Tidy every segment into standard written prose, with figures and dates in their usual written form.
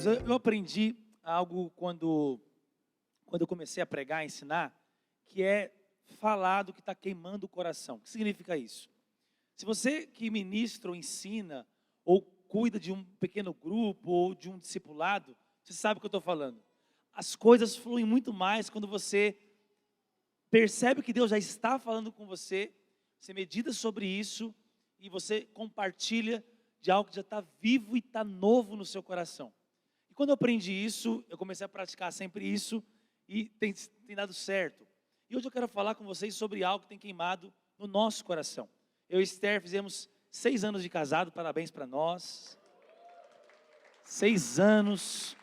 Queridos, eu aprendi algo quando eu comecei a pregar, a ensinar, que é falar do que está queimando o coração. O que significa isso? Se você que ministra ou ensina, ou cuida de um pequeno grupo, ou de um discipulado, você sabe o que eu estou falando. As coisas fluem muito mais quando você percebe que Deus já está falando com você, você medita sobre isso, e você compartilha de algo que já está vivo e está novo no seu coração. E quando eu aprendi isso, eu comecei a praticar sempre isso, e tem dado certo. E hoje eu quero falar com vocês sobre algo que tem queimado no nosso coração. Eu e Esther fizemos 6 anos de casado, parabéns para nós. 6 anos.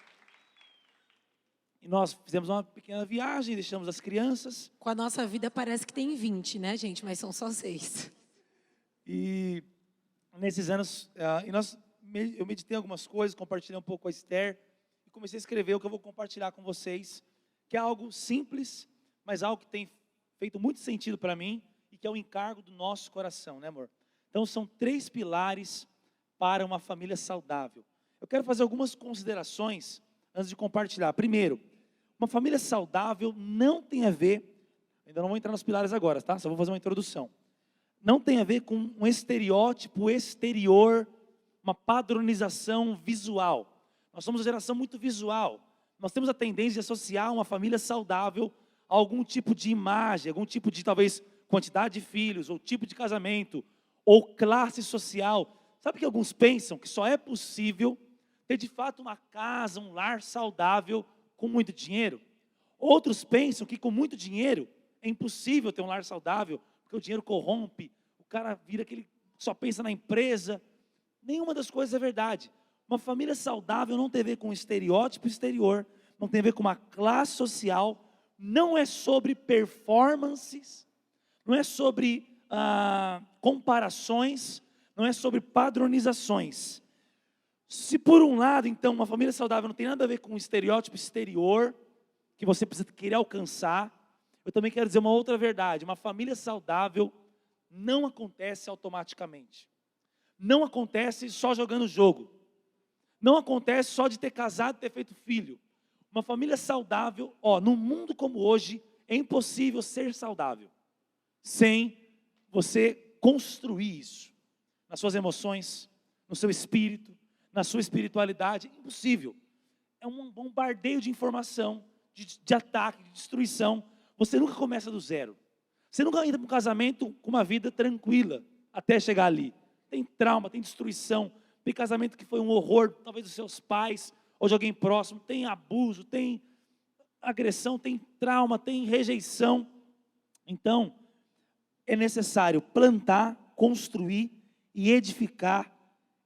E nós fizemos uma pequena viagem, deixamos as crianças. Com a nossa vida parece que tem 20, né, gente? Mas são só 6. E nesses anos, eu meditei algumas coisas, compartilhei um pouco com a Esther. E comecei a escrever o que eu vou compartilhar com vocês, que é algo simples, mas algo que tem feito muito sentido para mim, e que é o encargo do nosso coração, né, amor? Então são 3 pilares para uma família saudável. Eu quero fazer algumas considerações antes de compartilhar. Primeiro, uma família saudável não tem a ver, ainda não vou entrar nos pilares agora, tá? Só vou fazer uma introdução. Não tem a ver com um estereótipo exterior, uma padronização visual. Nós somos uma geração muito visual. Nós temos a tendência de associar uma família saudável a algum tipo de imagem, algum tipo de, talvez, quantidade de filhos, ou tipo de casamento, ou classe social. Sabe que alguns pensam que só é possível ter de fato uma casa, um lar saudável com muito dinheiro? Outros pensam que com muito dinheiro é impossível ter um lar saudável, porque o dinheiro corrompe, o cara vira aquele que só pensa na empresa. Nenhuma das coisas é verdade. Uma família saudável não tem a ver com um estereótipo exterior, não tem a ver com uma classe social, não é sobre performances, não é sobre comparações, não é sobre padronizações. Se por um lado, então, uma família saudável não tem nada a ver com um estereótipo exterior, que você precisa querer alcançar, eu também quero dizer uma outra verdade: uma família saudável não acontece automaticamente. Não acontece só jogando jogo. Não acontece só de ter casado e ter feito filho. Uma família saudável, num mundo como hoje, é impossível ser saudável sem você construir isso nas suas emoções, no seu espírito, na sua espiritualidade. Impossível. É um bombardeio de informação, de ataque, de destruição. Você nunca começa do zero. Você nunca entra para um casamento com uma vida tranquila até chegar ali. Tem trauma, tem destruição, tem casamento que foi um horror, talvez dos seus pais ou de alguém próximo, tem abuso, tem agressão, tem trauma, tem rejeição. Então, é necessário plantar, construir e edificar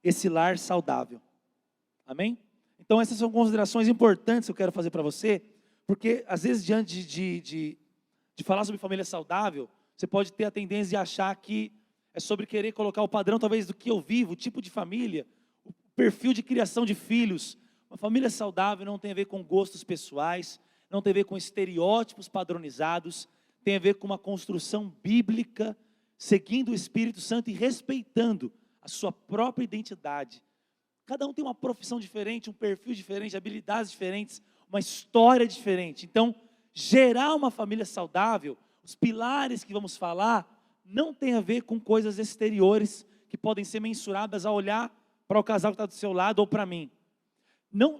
esse lar saudável. Amém? Então essas são considerações importantes que eu quero fazer para você, porque às vezes diante de falar sobre família saudável, você pode ter a tendência de achar que é sobre querer colocar o padrão talvez do que eu vivo, o tipo de família, o perfil de criação de filhos. Uma família saudável não tem a ver com gostos pessoais, não tem a ver com estereótipos padronizados, tem a ver com uma construção bíblica, seguindo o Espírito Santo e respeitando a sua própria identidade. Cada um tem uma profissão diferente, um perfil diferente, habilidades diferentes, uma história diferente. Então, gerar uma família saudável, os pilares que vamos falar, não tem a ver com coisas exteriores que podem ser mensuradas ao olhar para o casal que está do seu lado ou para mim. Não,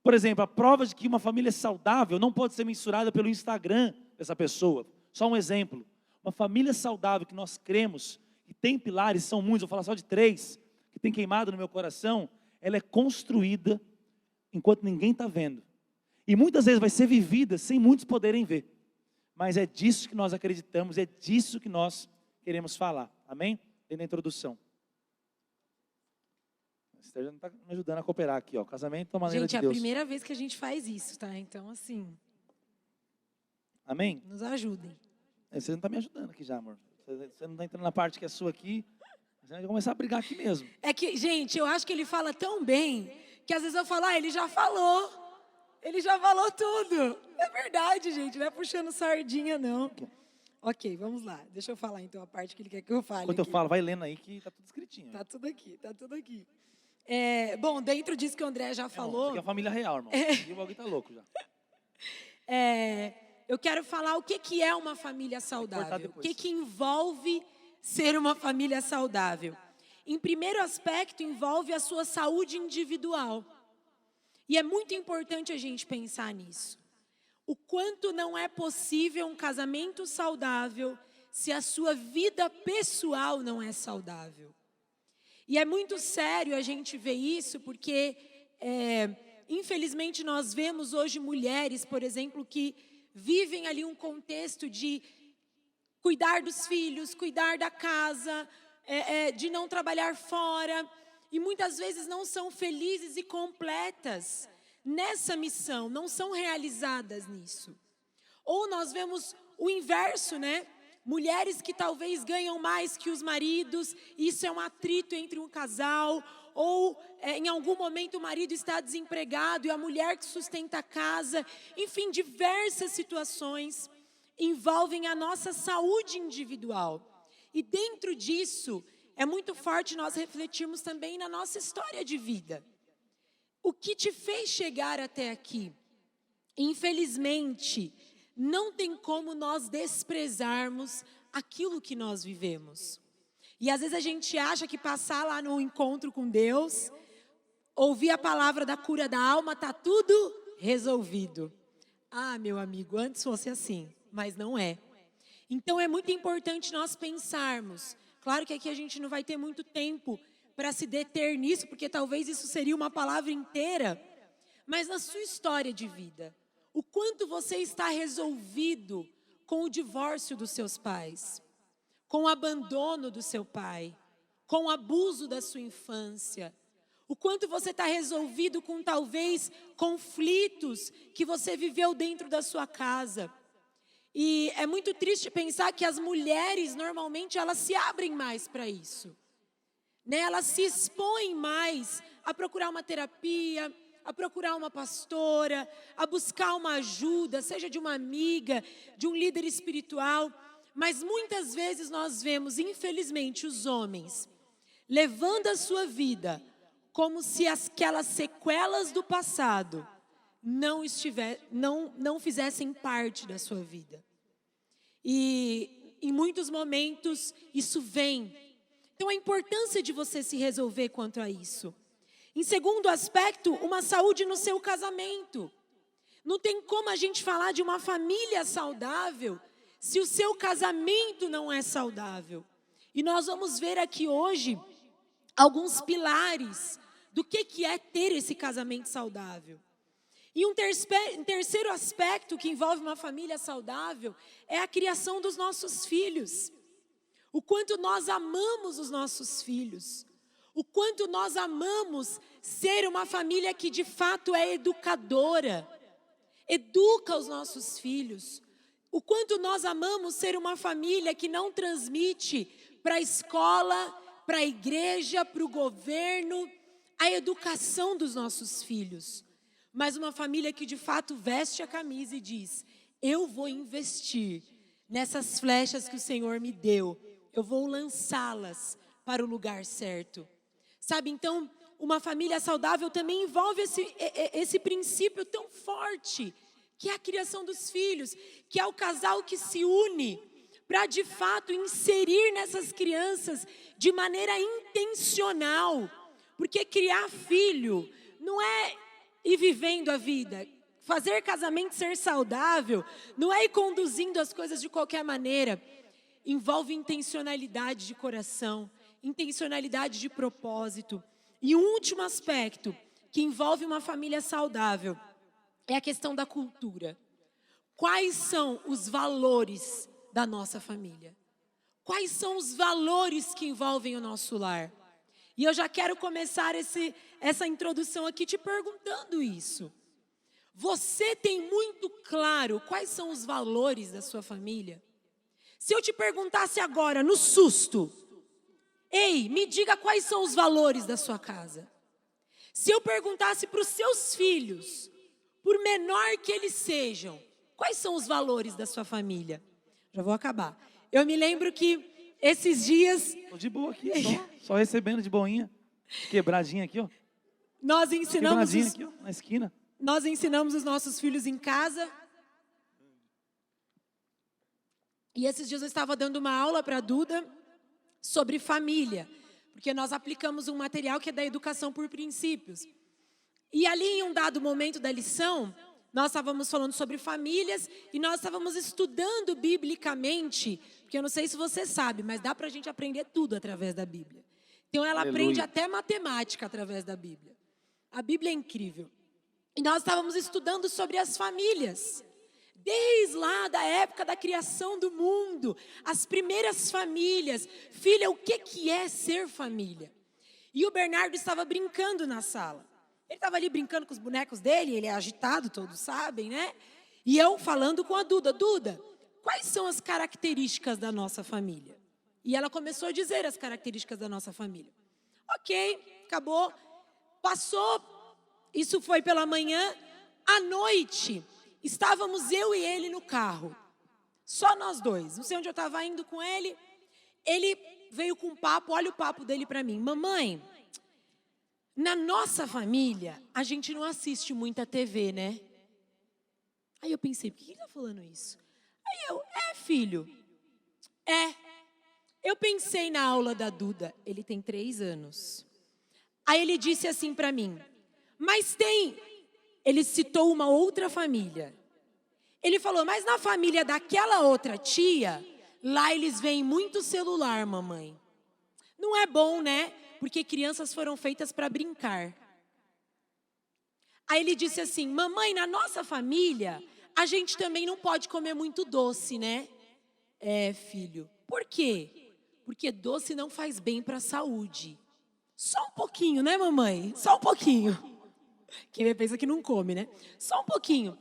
por exemplo, a prova de que uma família saudável não pode ser mensurada pelo Instagram dessa pessoa. Só um exemplo. Uma família saudável que nós cremos, que tem pilares, são muitos, vou falar só de 3, que tem queimado no meu coração, ela é construída enquanto ninguém está vendo. E muitas vezes vai ser vivida sem muitos poderem ver. Mas é disso que nós acreditamos, é disso que nós queremos falar. Amém? Dentro da introdução. A Esther já não está me ajudando a cooperar aqui, ó. Casamento é a maneira de Deus. Gente, é a primeira vez que a gente faz isso, tá? Então, assim... Amém? Nos ajudem. Você não está me ajudando aqui já, amor. Você não está entrando na parte que é sua aqui. Você vai começar a brigar aqui mesmo. É que, gente, eu acho que ele fala tão bem, que às vezes eu falo, ele já falou. Ele já falou tudo. É verdade, gente, não é puxando sardinha, não. Ok, vamos lá. Deixa eu falar, então, a parte que ele quer que eu fale. Enquanto eu falo, vai lendo aí que está tudo escritinho. Tá tudo aqui, tá tudo aqui. Bom, dentro disso que o André já Isso falou, aqui é a família real, irmão. E o bagulho tá louco já. eu quero falar o que é uma família saudável. O depois. que envolve ser uma família saudável. Em primeiro aspecto, envolve a sua saúde individual. E é muito importante a gente pensar nisso. O quanto não é possível um casamento saudável se a sua vida pessoal não é saudável. E é muito sério a gente ver isso, porque, infelizmente, nós vemos hoje mulheres, por exemplo, que vivem ali um contexto de cuidar dos filhos, cuidar da casa, de não trabalhar fora, e muitas vezes não são felizes e completas nessa missão, não são realizadas nisso. Ou nós vemos o inverso, né? Mulheres que talvez ganham mais que os maridos, isso é um atrito entre um casal, ou em algum momento o marido está desempregado e a mulher que sustenta a casa, enfim, diversas situações envolvem a nossa saúde individual. E dentro disso, é muito forte nós refletirmos também na nossa história de vida. O que te fez chegar até aqui? Infelizmente, não tem como nós desprezarmos aquilo que nós vivemos. E às vezes a gente acha que passar lá no encontro com Deus, ouvir a palavra da cura da alma, está tudo resolvido. Ah, meu amigo, antes fosse assim, mas não é. Então é muito importante nós pensarmos. Claro que aqui a gente não vai ter muito tempo para se deter nisso, porque talvez isso seria uma palavra inteira. Mas na sua história de vida, o quanto você está resolvido com o divórcio dos seus pais, com o abandono do seu pai, com o abuso da sua infância, o quanto você está resolvido com talvez conflitos que você viveu dentro da sua casa. E é muito triste pensar que as mulheres, normalmente, elas se abrem mais para isso. Né? Elas se expõem mais a procurar uma terapia, a procurar uma pastora, a buscar uma ajuda, seja de uma amiga, de um líder espiritual. Mas muitas vezes nós vemos, infelizmente, os homens levando a sua vida como se aquelas sequelas do passado não fizessem parte da sua vida. E em muitos momentos isso vem. Então a importância de você se resolver quanto a isso. Em segundo aspecto, uma saúde no seu casamento. Não tem como a gente falar de uma família saudável se o seu casamento não é saudável. E nós vamos ver aqui hoje alguns pilares do que é ter esse casamento saudável. E um terceiro aspecto que envolve uma família saudável é a criação dos nossos filhos. O quanto nós amamos os nossos filhos. O quanto nós amamos ser uma família que de fato é educadora. Educa os nossos filhos. O quanto nós amamos ser uma família que não transmite para a escola, para a igreja, para o governo, a educação dos nossos filhos. Mas uma família que de fato veste a camisa e diz: eu vou investir nessas flechas que o Senhor me deu. Eu vou lançá-las para o lugar certo. Sabe, então, uma família saudável também envolve esse princípio tão forte, que é a criação dos filhos, que é o casal que se une para de fato inserir nessas crianças de maneira intencional. Porque criar filho não é ir vivendo a vida. Fazer casamento ser saudável não é ir conduzindo as coisas de qualquer maneira. Envolve intencionalidade de coração, intencionalidade de propósito. E um último aspecto que envolve uma família saudável é a questão da cultura. Quais são os valores da nossa família? Quais são os valores que envolvem o nosso lar? E eu já quero começar essa introdução aqui te perguntando isso. Você tem muito claro quais são os valores da sua família? Se eu te perguntasse agora, no susto, ei, me diga quais são os valores da sua casa. Se eu perguntasse para os seus filhos, por menor que eles sejam, quais são os valores da sua família? Já vou acabar. Eu me lembro que esses dias... Tô de boa aqui, só recebendo de boinha. Quebradinha aqui, ó. Nós ensinamos, Quebradinha aqui, ó, na esquina. nós ensinamos os nossos filhos em casa. E esses dias eu estava dando uma aula para a Duda sobre família, porque nós aplicamos um material que é da educação por princípios. E ali em um dado momento da lição, nós estávamos falando sobre famílias e nós estávamos estudando biblicamente, porque eu não sei se você sabe, mas dá para a gente aprender tudo através da Bíblia. Então ela aprende até matemática através da Bíblia. A Bíblia é incrível. E nós estávamos estudando sobre as famílias. Desde lá da época da criação do mundo, as primeiras famílias. Filha, o que é ser família? E o Bernardo estava brincando na sala. Ele estava ali brincando com os bonecos dele, ele é agitado, todos sabem, né? E eu falando com a Duda, Duda, quais são as características da nossa família? E ela começou a dizer as características da nossa família. Ok, acabou, passou, isso foi pela manhã, à noite, estávamos eu e ele no carro, só nós dois, não sei onde eu estava indo com ele, ele veio com um papo, olha o papo dele para mim, mamãe, na nossa família, a gente não assiste muita TV, né? Aí eu pensei, por que ele está falando isso? Aí eu, filho, eu pensei na aula da Duda, ele tem 3 anos. Aí ele disse assim para mim, mas ele citou uma outra família. Ele falou, mas na família daquela outra tia, lá eles veem muito celular, mamãe. Não é bom, né? Porque crianças foram feitas para brincar. Aí ele disse assim, mamãe, na nossa família, a gente também não pode comer muito doce, né? Filho, por quê? Porque doce não faz bem para a saúde. Só um pouquinho, né, mamãe? Só um pouquinho. Quem pensa que não come, né? Só um pouquinho.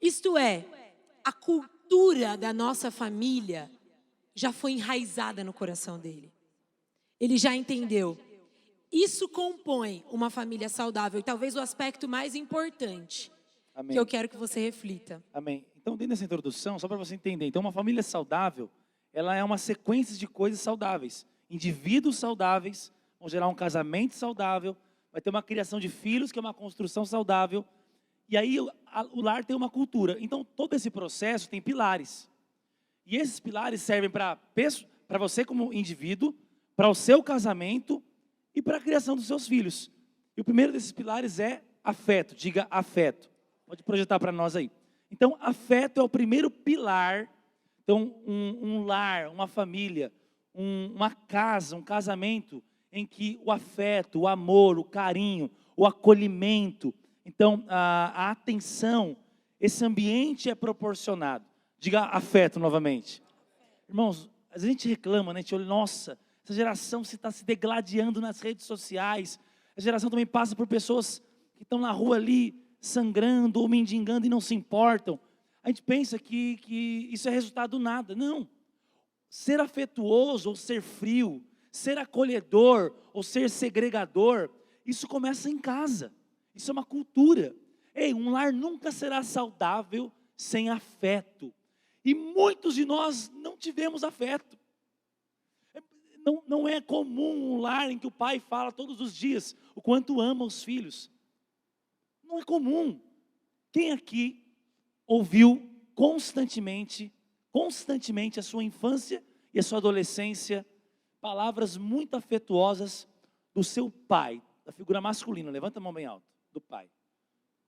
Isto é, a cultura da nossa família já foi enraizada no coração dele. Ele já entendeu. Isso compõe uma família saudável. E talvez o aspecto mais importante. Amém. Que eu quero que você reflita. Amém. Então, dentro dessa introdução, só para você entender. Então, uma família saudável, ela é uma sequência de coisas saudáveis. Indivíduos saudáveis vão gerar um casamento saudável. Vai ter uma criação de filhos, que é uma construção saudável. E aí, o lar tem uma cultura. Então, todo esse processo tem pilares. E esses pilares servem para você como indivíduo, para o seu casamento e para a criação dos seus filhos. E o primeiro desses pilares é afeto. Diga afeto. Pode projetar para nós aí. Então, afeto é o primeiro pilar. Então, um lar, uma família, uma casa, um casamento em que o afeto, o amor, o carinho, o acolhimento, então, a atenção, esse ambiente é proporcionado. Diga afeto novamente. Irmãos, às vezes a gente reclama, né? A gente olha, nossa, essa geração está se degladiando nas redes sociais. A geração também passa por pessoas que estão na rua ali, sangrando ou mendigando e não se importam. A gente pensa que isso é resultado do nada. Não. Ser afetuoso ou ser frio, ser acolhedor ou ser segregador, isso começa em casa. Isso é uma cultura. Um lar nunca será saudável sem afeto. E muitos de nós não tivemos afeto. Não é comum um lar em que o pai fala todos os dias o quanto ama os filhos. Não é comum. Quem aqui ouviu constantemente a sua infância e a sua adolescência, palavras muito afetuosas do seu pai, da figura masculina? Levanta a mão bem alto, do pai.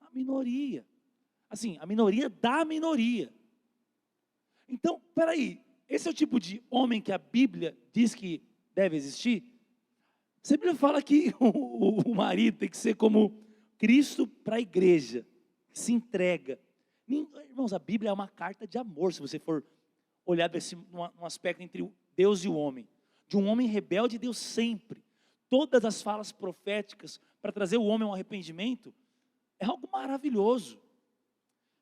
A minoria. Assim, a minoria da minoria. Então, peraí, esse é o tipo de homem que a Bíblia diz que deve existir? A Bíblia fala que o marido tem que ser como Cristo para a igreja, que se entrega. Irmãos, a Bíblia é uma carta de amor, se você for olhar num aspecto entre Deus e o homem. De um homem rebelde, Deus sempre. Todas as falas proféticas para trazer o homem ao arrependimento, é algo maravilhoso.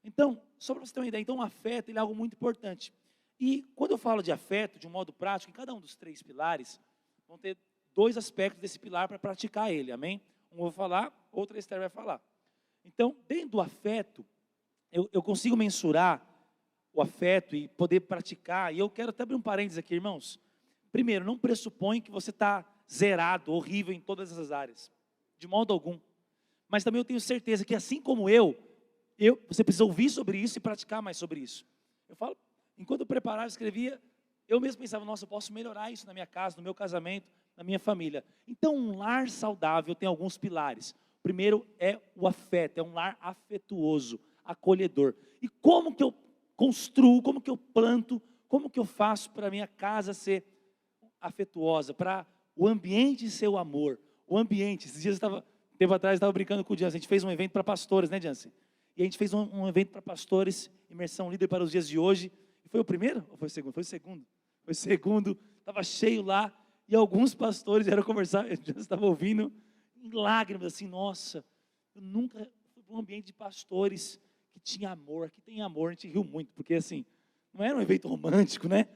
Então, só para você ter uma ideia, então o afeto ele é algo muito importante. E quando eu falo de afeto, de um modo prático, em cada um dos 3 pilares, vão ter 2 aspectos desse pilar para praticar ele, amém? Um eu vou falar, outro a Esther vai falar. Então, dentro do afeto, eu consigo mensurar o afeto e poder praticar, e eu quero até abrir um parênteses aqui, irmãos. Primeiro, não pressupõe que você está zerado, horrível em todas essas áreas. De modo algum. Mas também eu tenho certeza que assim como você precisa ouvir sobre isso e praticar mais sobre isso. Eu falo, enquanto eu preparava, escrevia, eu mesmo pensava, nossa, eu posso melhorar isso na minha casa, no meu casamento, na minha família. Então, um lar saudável tem alguns pilares. O primeiro é o afeto, é um lar afetuoso, acolhedor. E como que eu construo, como que eu planto, como que eu faço para a minha casa ser afetuosa, para o ambiente ser o amor. O ambiente, esses dias tempo atrás eu estava brincando com o Jansen, a gente fez um evento para pastores, né, Jansen? E a gente fez um evento para pastores, imersão líder para os dias de hoje. E foi o primeiro ou foi o segundo? Foi o segundo. Foi o segundo, estava cheio lá. E alguns pastores vieram conversar, eu já estava ouvindo, em lágrimas, assim, nossa, eu nunca fui para um ambiente de pastores que tinha amor, aqui tem amor, a gente riu muito, porque assim, não era um evento romântico, né?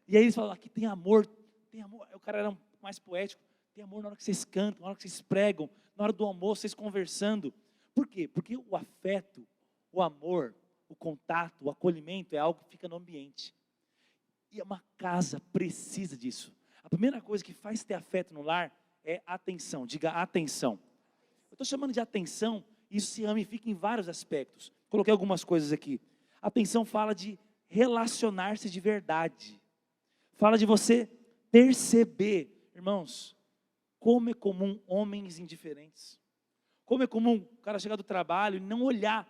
E aí eles falaram, aqui tem amor, o cara era mais poético, tem amor na hora que vocês cantam, na hora que vocês pregam, na hora do almoço, vocês conversando. Por quê? Porque o afeto, o amor, o contato, o acolhimento é algo que fica no ambiente. E uma casa precisa disso. A primeira coisa que faz ter afeto no lar é atenção. Diga atenção. Eu estou chamando de atenção, isso se ramifica em vários aspectos. Coloquei algumas coisas aqui. Atenção fala de relacionar-se de verdade. Fala de você perceber, irmãos, como é comum homens indiferentes. Como é comum o cara chegar do trabalho e não olhar.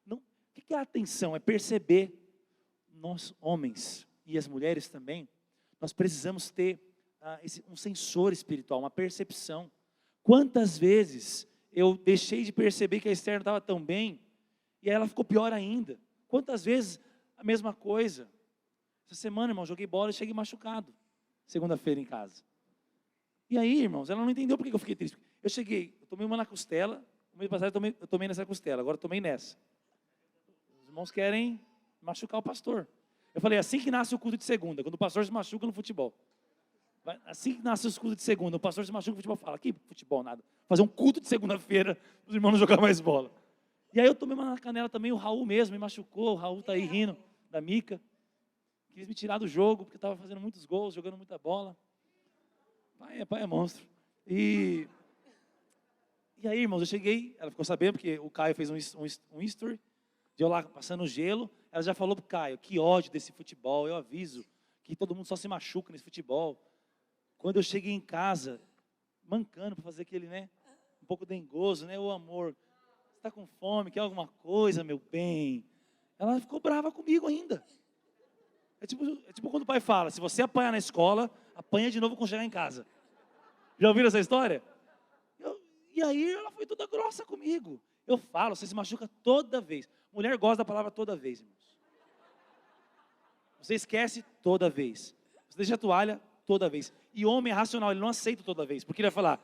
Não, o que é atenção? É perceber. Nós, homens e as mulheres também, nós precisamos ter um sensor espiritual, uma percepção. Quantas vezes eu deixei de perceber que a Esther não estava tão bem e aí ela ficou pior ainda? Quantas vezes a mesma coisa? Essa semana, irmão, joguei bola e cheguei machucado, segunda-feira em casa. E aí, irmãos, ela não entendeu por que eu fiquei triste. Eu tomei uma na costela, o mês passado eu tomei nessa costela, agora eu tomei nessa. Os irmãos querem machucar o pastor. Eu falei, assim que nasce o culto de segunda, quando o pastor se machuca no futebol. Assim que nasce o culto de segunda, o pastor se machuca no futebol, fala, que futebol nada. Fazer um culto de segunda-feira, os irmãos não jogar mais bola. E aí eu tomei uma na canela também, o Raul mesmo me machucou, o Raul está aí rindo, da Mica. Quis me tirar do jogo, porque estava fazendo muitos gols, jogando muita bola. Pai é monstro. E aí, irmãos, eu cheguei, ela ficou sabendo, porque o Caio fez um history, de eu lá passando gelo, ela já falou pro Caio, que ódio desse futebol, eu aviso, que todo mundo só se machuca nesse futebol. Quando eu cheguei em casa, mancando para fazer aquele, né, um pouco dengoso, né, o amor, você está com fome, quer alguma coisa, meu bem? Ela ficou brava comigo ainda. É tipo quando o pai fala, se você apanhar na escola, apanha de novo quando chegar em casa. Já ouviram essa história? E aí ela foi toda grossa comigo. Eu falo, você se machuca toda vez. Mulher gosta da palavra toda vez, irmãos. Você esquece toda vez. Você deixa a toalha toda vez. E homem é racional, ele não aceita toda vez. Porque ele vai falar,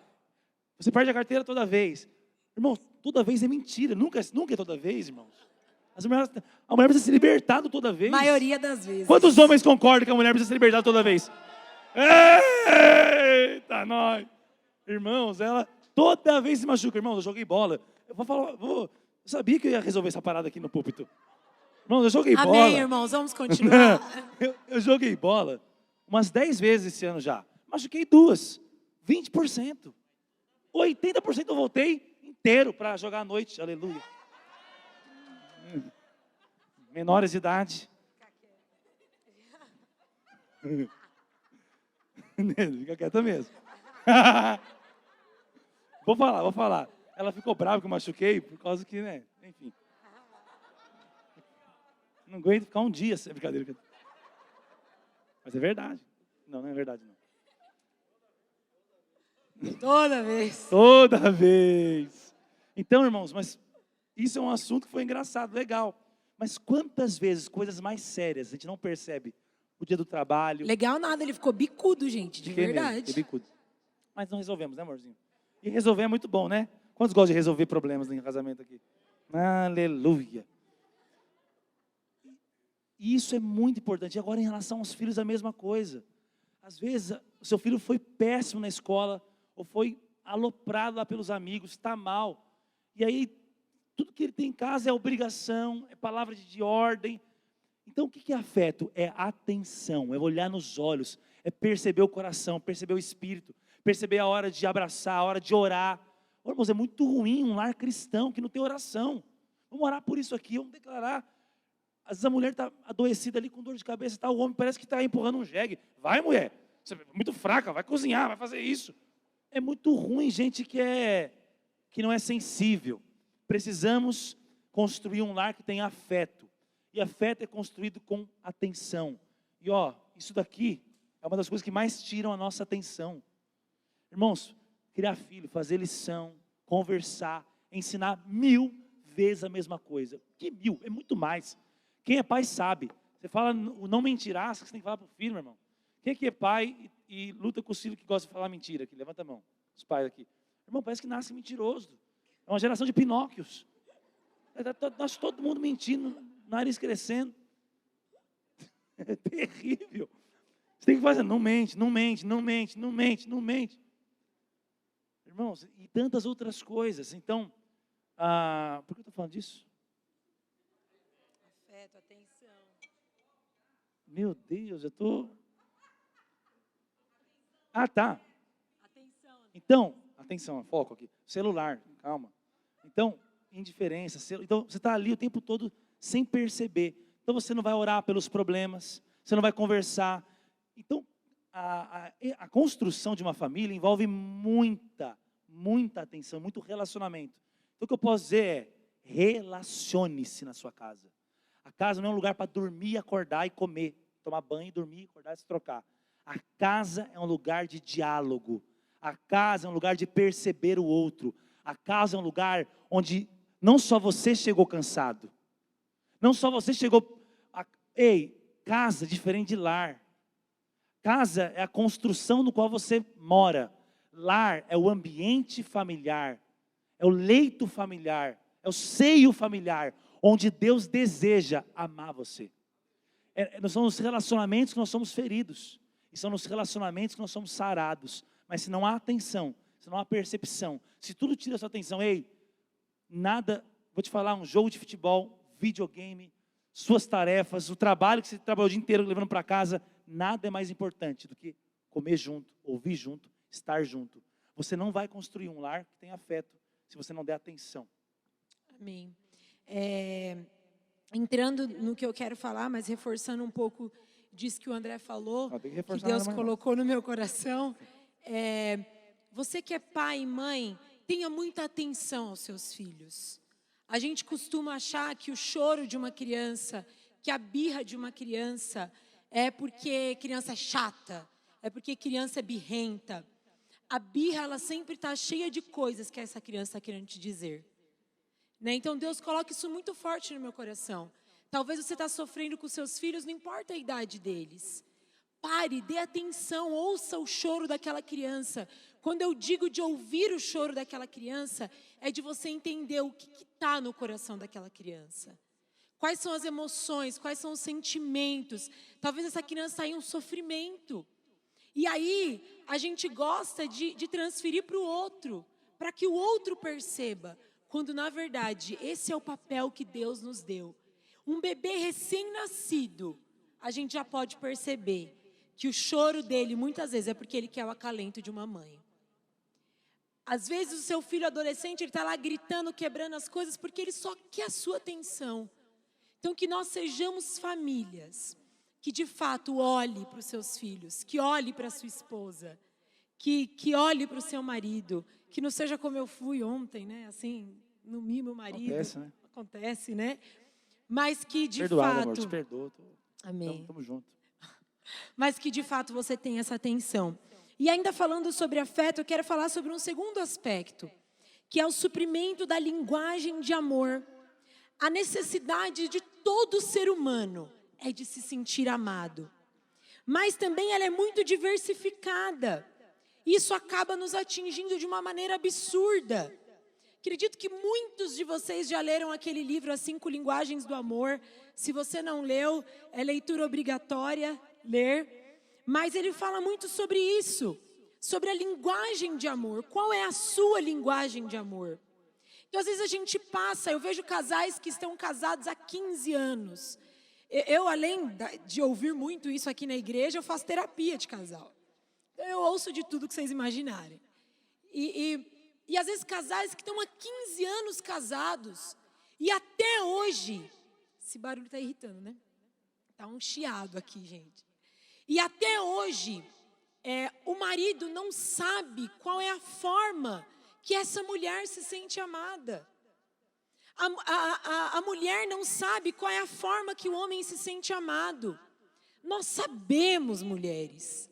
você perde a carteira toda vez. Irmão, toda vez é mentira. Nunca é toda vez, irmãos. A mulher precisa se libertar toda vez. Maioria das vezes. Quantos homens concordam que a mulher precisa se libertar toda vez? Eita, nós. Irmãos, ela toda vez se machuca. Irmãos, eu joguei bola. Eu sabia que eu ia resolver essa parada aqui no púlpito. Irmãos, eu joguei bola. Amém, irmãos, vamos continuar. eu joguei bola umas 10 vezes esse ano já. Machuquei 2. 20%. 80% eu voltei inteiro para jogar à noite. Aleluia. Menores de idade. Fica quieta mesmo. Vou falar. Ela ficou brava que eu machuquei, por causa que, né, enfim. Não aguento ficar um dia sem brincadeira. Mas é verdade. Não é verdade, não. Toda vez. Toda vez. Então, irmãos, mas isso é um assunto que foi engraçado, legal. Mas quantas vezes coisas mais sérias a gente não percebe? O dia do trabalho. Legal nada, ele ficou bicudo, gente, de verdade. Bicudo. Mas não resolvemos, né, amorzinho? E resolver é muito bom, né? Quantos gostam de resolver problemas no casamento aqui? Aleluia. E isso é muito importante. E agora, em relação aos filhos, a mesma coisa. Às vezes, o seu filho foi péssimo na escola, ou foi aloprado lá pelos amigos, está mal. E aí, tudo que ele tem em casa é obrigação, é palavra de ordem. Então, o que é afeto? É atenção, é olhar nos olhos, é perceber o coração, perceber o espírito, perceber a hora de abraçar, a hora de orar. Ô, irmãos, é muito ruim um lar cristão que não tem oração. Vamos orar por isso aqui, vamos declarar. Às vezes a mulher está adoecida ali com dor de cabeça, o homem parece que está empurrando um jegue. Vai, mulher, você é muito fraca, vai cozinhar, vai fazer isso. É muito ruim gente que não é sensível. Precisamos construir um lar que tenha afeto. E afeto é construído com atenção. E isso daqui é uma das coisas que mais tiram a nossa atenção. Irmãos, criar filho, fazer lição, conversar, ensinar 1000 vezes a mesma coisa. Que 1000? É muito mais. Quem é pai sabe. Você fala o não mentirás, que você tem que falar para o filho, meu irmão. Quem é que é pai e luta com os filhos que gostam de falar mentira aqui? Levanta a mão, os pais aqui. Irmão, parece que nasce mentiroso. É uma geração de Pinóquios. Nós todo mundo mentindo, nariz crescendo. É terrível. Você tem que fazer, não mente, não mente, não mente, não mente, não mente. Irmãos, e tantas outras coisas. Então, por que eu estou falando disso? Afeto, atenção. Meu Deus, eu estou... Tá. Atenção. Então, atenção, foco aqui. Celular, calma. Então, indiferença. Então, você está ali o tempo todo sem perceber. Então, você não vai orar pelos problemas, você não vai conversar. Então, a construção de uma família envolve muita atenção, muito relacionamento. Então, o que eu posso dizer é, relacione-se na sua casa. A casa não é um lugar para dormir, acordar e comer, tomar banho, dormir, acordar e se trocar. A casa é um lugar de diálogo. A casa é um lugar de perceber o outro. A casa é um lugar onde não só você chegou cansado, não só você chegou... Casa é diferente de lar. Casa é a construção no qual você mora. Lar é o ambiente familiar, é o leito familiar, é o seio familiar, onde Deus deseja amar você. São nos relacionamentos que nós somos feridos, e são nos relacionamentos que nós somos sarados. Mas se não há atenção, se não há percepção, se tudo tira a sua atenção, nada, vou te falar, um jogo de futebol, videogame, suas tarefas, o trabalho que você trabalhou o dia inteiro levando para casa, nada é mais importante do que comer junto, ouvir junto, estar junto. Você não vai construir um lar que tenha afeto se você não der atenção. Amém. Entrando no que eu quero falar, mas reforçando um pouco disso que o André falou, que Deus colocou no meu coração. Você que é pai e mãe, tenha muita atenção aos seus filhos. A gente costuma achar que o choro de uma criança, que a birra de uma criança é porque criança é chata, é porque criança é birrenta. A birra, ela sempre está cheia de coisas que essa criança está querendo te dizer. Então Deus coloca isso muito forte no meu coração. Talvez você está sofrendo com seus filhos, não importa a idade deles. Pare, dê atenção, ouça o choro daquela criança. Quando eu digo de ouvir o choro daquela criança, é de você entender o que está no coração daquela criança. Quais são as emoções, quais são os sentimentos. Talvez essa criança está em um sofrimento. E aí, a gente gosta de transferir para o outro, para que o outro perceba. Quando, na verdade, esse é o papel que Deus nos deu. Um bebê recém-nascido, a gente já pode perceber que o choro dele, muitas vezes, é porque ele quer o acalento de uma mãe. Às vezes, o seu filho adolescente, ele está lá gritando, quebrando as coisas, porque ele só quer a sua atenção. Então, que nós sejamos famílias que, de fato, olhe para os seus filhos, que olhe para a sua esposa, que olhe para o seu marido, que não seja como eu fui ontem, né? Assim, no mimo o marido. Acontece, né? Acontece, né? Mas que, de Perdoado, fato... amor, te perdoo. Amém. Tamo junto. Mas que, de fato, você tenha essa atenção. E ainda falando sobre afeto, eu quero falar sobre um segundo aspecto, que é o suprimento da linguagem de amor. A necessidade de todo ser humano é de se sentir amado. Mas também ela é muito diversificada. Isso acaba nos atingindo de uma maneira absurda. Acredito que muitos de vocês já leram aquele livro, As 5 Linguagens do Amor. Se você não leu, é leitura obrigatória, ler. Mas ele fala muito sobre isso, sobre a linguagem de amor. Qual é a sua linguagem de amor? Então, às vezes a gente passa, eu vejo casais que estão casados há 15 anos. Eu, além de ouvir muito isso aqui na igreja, eu faço terapia de casal. eu ouço de tudo que vocês imaginarem. E às vezes casais que estão há 15 anos casados e até hoje, esse barulho está irritando, né? Está um chiado aqui, gente. E até hoje, o marido não sabe qual é a forma que essa mulher se sente amada. A mulher não sabe qual é a forma que o homem se sente amado. Nós sabemos, mulheres,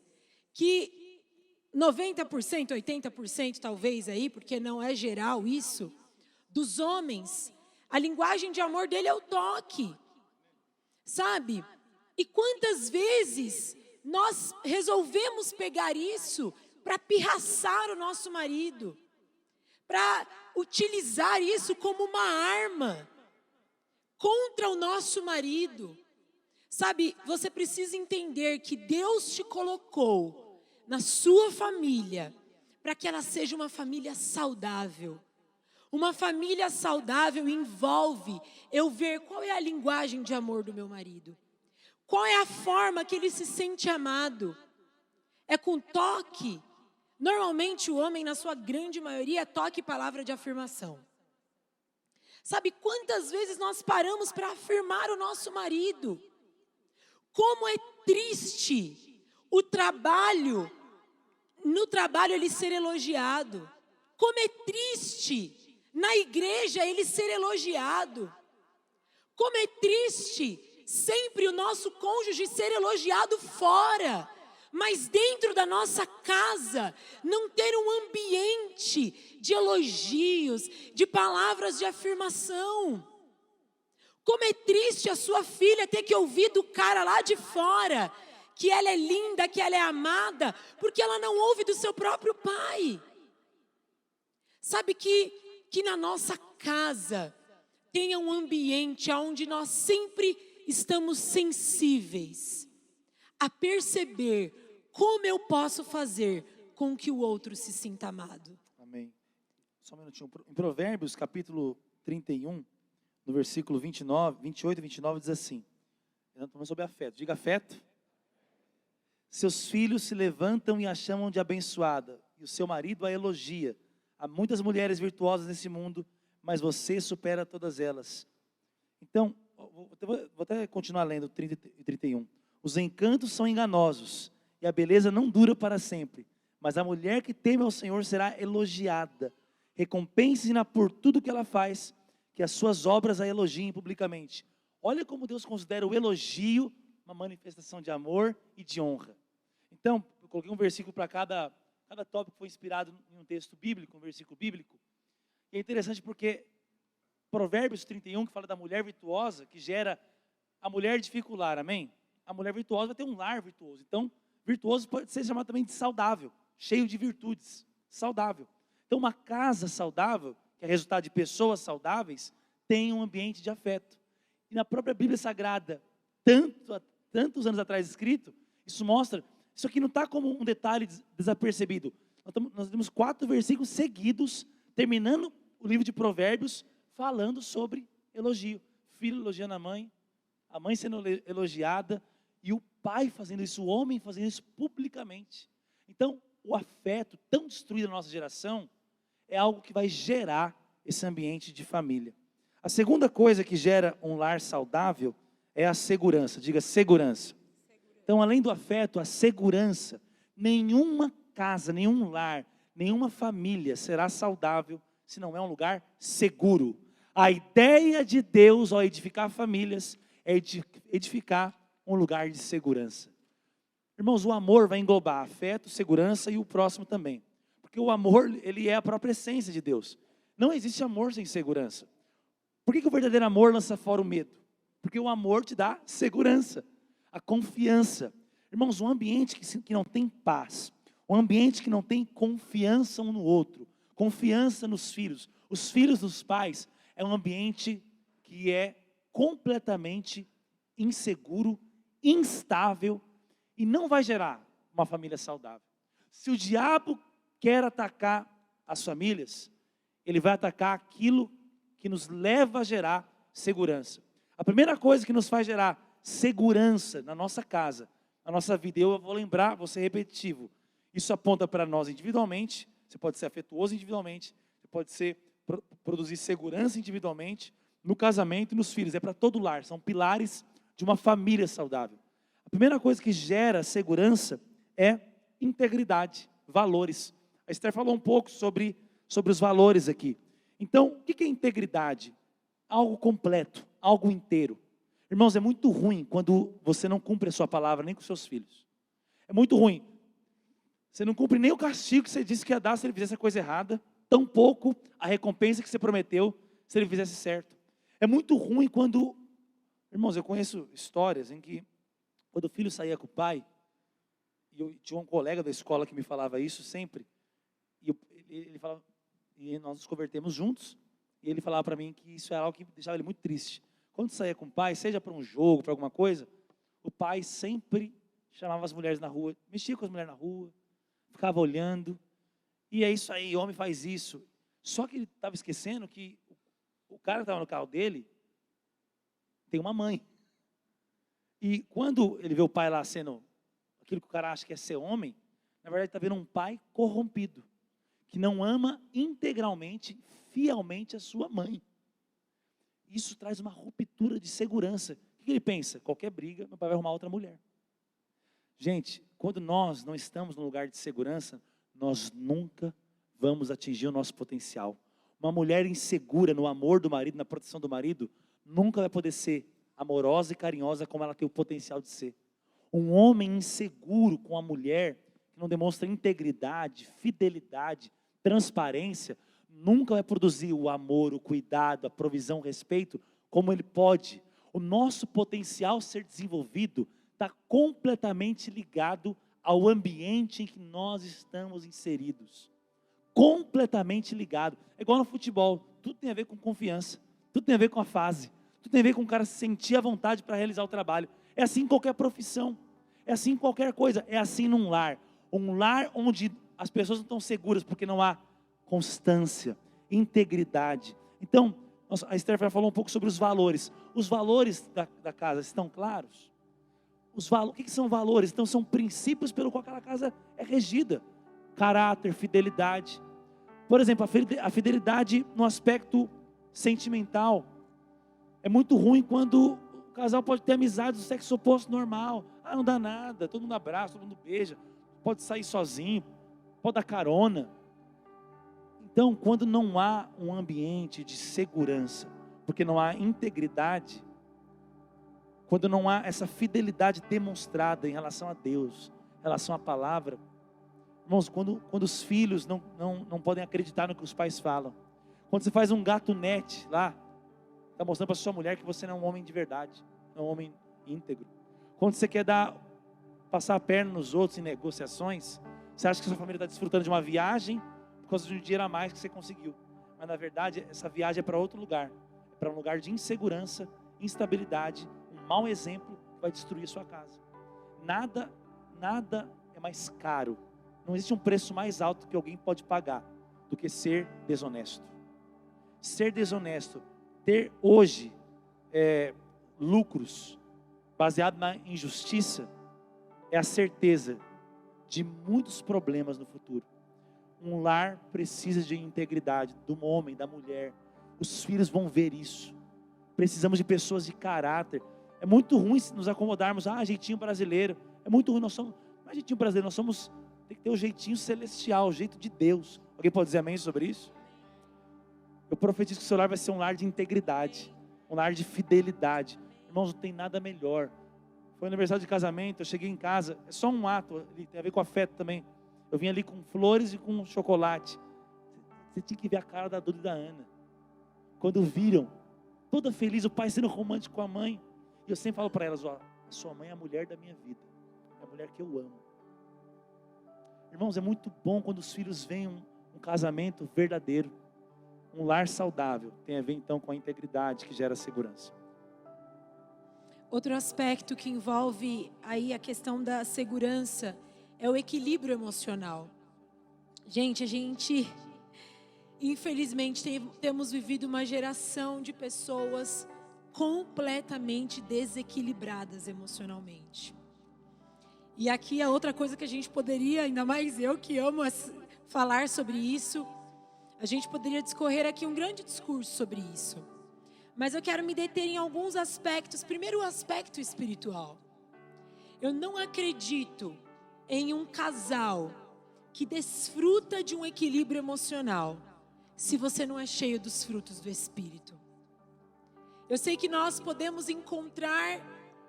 que 90%, 80% talvez aí, porque não é geral isso, dos homens, a linguagem de amor dele é o toque, sabe? E quantas vezes nós resolvemos pegar isso para pirraçar o nosso marido, para utilizar isso como uma arma contra o nosso marido. Sabe, você precisa entender que Deus te colocou na sua família para que ela seja uma família saudável. Uma família saudável envolve eu ver qual é a linguagem de amor do meu marido. Qual é a forma que ele se sente amado? É com toque? Normalmente o homem, na sua grande maioria, é toque e palavra de afirmação. Sabe quantas vezes nós paramos para afirmar o nosso marido? Como é triste o trabalho, no trabalho ele ser elogiado. Como é triste na igreja ele ser elogiado. Como é triste sempre o nosso cônjuge ser elogiado fora, mas dentro da nossa casa não ter um ambiente de elogios, de palavras de afirmação. Como é triste a sua filha ter que ouvir do cara lá de fora que ela é linda, que ela é amada, porque ela não ouve do seu próprio pai. Sabe que na nossa casa tenha um ambiente onde nós sempre estamos sensíveis a perceber como eu posso fazer com que o outro se sinta amado. Amém. Só um minutinho. Em Provérbios, capítulo 31, no versículo 28 e 29, diz assim, falando sobre afeto. Diga afeto. Seus filhos se levantam e a chamam de abençoada, e o seu marido a elogia. Há muitas mulheres virtuosas nesse mundo, mas você supera todas elas. Então, vou até continuar lendo 30 e 31. Os encantos são enganosos, e a beleza não dura para sempre. Mas a mulher que teme ao Senhor será elogiada. Recompense-na por tudo que ela faz, que as suas obras a elogiem publicamente. Olha como Deus considera o elogio uma manifestação de amor e de honra. Então, eu coloquei um versículo para cada tópico que foi inspirado em um texto bíblico, um versículo bíblico. E é interessante porque Provérbios 31, que fala da mulher virtuosa, que gera a mulher dificular, amém? A mulher virtuosa vai ter um lar virtuoso. Então, virtuoso pode ser chamado também de saudável, cheio de virtudes, saudável. Então, uma casa saudável, que é resultado de pessoas saudáveis, tem um ambiente de afeto. E na própria Bíblia Sagrada, tantos anos atrás escrito, isso mostra, isso aqui não está como um detalhe desapercebido. Nós temos 4 versículos seguidos, terminando o livro de Provérbios, falando sobre elogio. Filho elogiando a mãe sendo elogiada, e o pai fazendo isso, o homem fazendo isso publicamente. Então, o afeto tão destruído na nossa geração é algo que vai gerar esse ambiente de família. A segunda coisa que gera um lar saudável é a segurança. Diga segurança. Então, além do afeto, a segurança. Nenhuma casa, nenhum lar, nenhuma família será saudável se não é um lugar seguro. A ideia de Deus ao edificar famílias é edificar um lugar de segurança. Irmãos, o amor vai englobar afeto, segurança e o próximo também. Porque o amor, ele é a própria essência de Deus. Não existe amor sem segurança. Por que o verdadeiro amor lança fora o medo? Porque o amor te dá segurança, a confiança. Irmãos, um ambiente que não tem paz, um ambiente que não tem confiança um no outro, confiança nos filhos, os filhos dos pais, é um ambiente que é completamente inseguro, instável e não vai gerar uma família saudável. Se o diabo quer atacar as famílias, ele vai atacar aquilo que nos leva a gerar segurança. A primeira coisa que nos faz gerar segurança na nossa casa, na nossa vida, eu vou lembrar, vou ser repetitivo. Isso aponta para nós individualmente, você pode ser afetuoso individualmente, você pode produzir segurança individualmente, no casamento e nos filhos, é para todo lar, são pilares de uma família saudável. A primeira coisa que gera segurança é integridade, valores. A Esther falou um pouco sobre os valores aqui. Então, o que é integridade? Algo completo, algo inteiro. Irmãos, é muito ruim quando você não cumpre a sua palavra nem com seus filhos. É muito ruim. Você não cumpre nem o castigo que você disse que ia dar se ele fizesse a coisa errada, tampouco a recompensa que você prometeu se ele fizesse certo. É muito ruim quando... Irmãos, eu conheço histórias em que quando o filho saía com o pai, e eu tinha um colega da escola que me falava isso sempre, e ele falava, e nós nos convertemos juntos, e ele falava para mim que isso era algo que deixava ele muito triste. Quando saía com o pai, seja para um jogo, para alguma coisa, o pai sempre chamava as mulheres na rua, mexia com as mulheres na rua, ficava olhando, e é isso aí, homem faz isso. Só que ele estava esquecendo que o cara que estava no carro dele tem uma mãe. E quando ele vê o pai lá sendo aquilo que o cara acha que é ser homem, na verdade está vendo um pai corrompido, que não ama integralmente, fielmente a sua mãe. Isso traz uma ruptura de segurança. O que ele pensa? Qualquer briga, meu pai vai arrumar outra mulher. Gente, quando nós não estamos num lugar de segurança, nós nunca vamos atingir o nosso potencial. Uma mulher insegura no amor do marido, na proteção do marido, nunca vai poder ser amorosa e carinhosa como ela tem o potencial de ser. Um homem inseguro com a mulher, que não demonstra integridade, fidelidade, transparência, nunca vai produzir o amor, o cuidado, a provisão, o respeito, como ele pode. O nosso potencial ser desenvolvido está completamente ligado ao ambiente em que nós estamos inseridos. Completamente ligado. É igual no futebol, tudo tem a ver com confiança, tudo tem a ver com a fase, tudo tem a ver com o cara sentir a vontade para realizar o trabalho. É assim em qualquer profissão, é assim em qualquer coisa, é assim num lar. Um lar onde as pessoas não estão seguras porque não há constância, integridade. Então, a Esther falou um pouco sobre os valores. Os valores da casa estão claros? O que são valores? Então, são princípios pelo qual aquela casa é regida. Caráter, fidelidade. Por exemplo, a fidelidade no aspecto sentimental. É muito ruim quando o casal pode ter amizade do sexo oposto normal. Ah, não dá nada, todo mundo abraça, todo mundo beija. Pode sair sozinho, pode dar carona. Então, quando não há um ambiente de segurança, porque não há integridade, quando não há essa fidelidade demonstrada em relação a Deus, em relação à palavra, irmãos, quando os filhos não podem acreditar no que os pais falam, quando você faz um gatunete lá, está mostrando para sua mulher que você não é um homem de verdade, não é um homem íntegro. Quando você quer passar a perna nos outros em negociações, você acha que sua família está desfrutando de uma viagem por causa de um dinheiro a mais que você conseguiu. Mas na verdade, essa viagem é para outro lugar. É para um lugar de insegurança, instabilidade, um mau exemplo que vai destruir a sua casa. Nada é mais caro. Não existe um preço mais alto que alguém pode pagar do que ser desonesto. Ser desonesto, ter hoje lucros baseado na injustiça, é a certeza de muitos problemas no futuro. Um lar precisa de integridade do homem, da mulher. Os filhos vão ver isso. Precisamos de pessoas de caráter. É muito ruim se nos acomodarmos, jeitinho brasileiro. É muito ruim, não é jeitinho brasileiro, tem que ter o jeitinho celestial, o jeito de Deus. Alguém pode dizer amém sobre isso? Eu profetizo que o seu lar vai ser um lar de integridade, um lar de fidelidade. Irmãos, não tem nada melhor. Foi aniversário de casamento, eu cheguei em casa, é só um ato, tem a ver com afeto também. Eu vim ali com flores e com chocolate. Você tinha que ver a cara da Duda e da Ana. Quando viram, toda feliz, o pai sendo romântico com a mãe. E eu sempre falo para elas, a sua mãe é a mulher da minha vida. É a mulher que eu amo. Irmãos, é muito bom quando os filhos veem um casamento verdadeiro. Um lar saudável. Tem a ver então com a integridade que gera segurança. Outro aspecto que envolve aí a questão da segurança é o equilíbrio emocional. Gente, infelizmente temos vivido uma geração de pessoas completamente desequilibradas emocionalmente. E aqui é outra coisa que a gente poderia, ainda mais eu que amo falar sobre isso, a gente poderia discorrer aqui um grande discurso sobre isso. Mas eu quero me deter em alguns aspectos. Primeiro, o aspecto espiritual. Eu não acredito em um casal que desfruta de um equilíbrio emocional se você não é cheio dos frutos do Espírito. Eu sei que nós podemos encontrar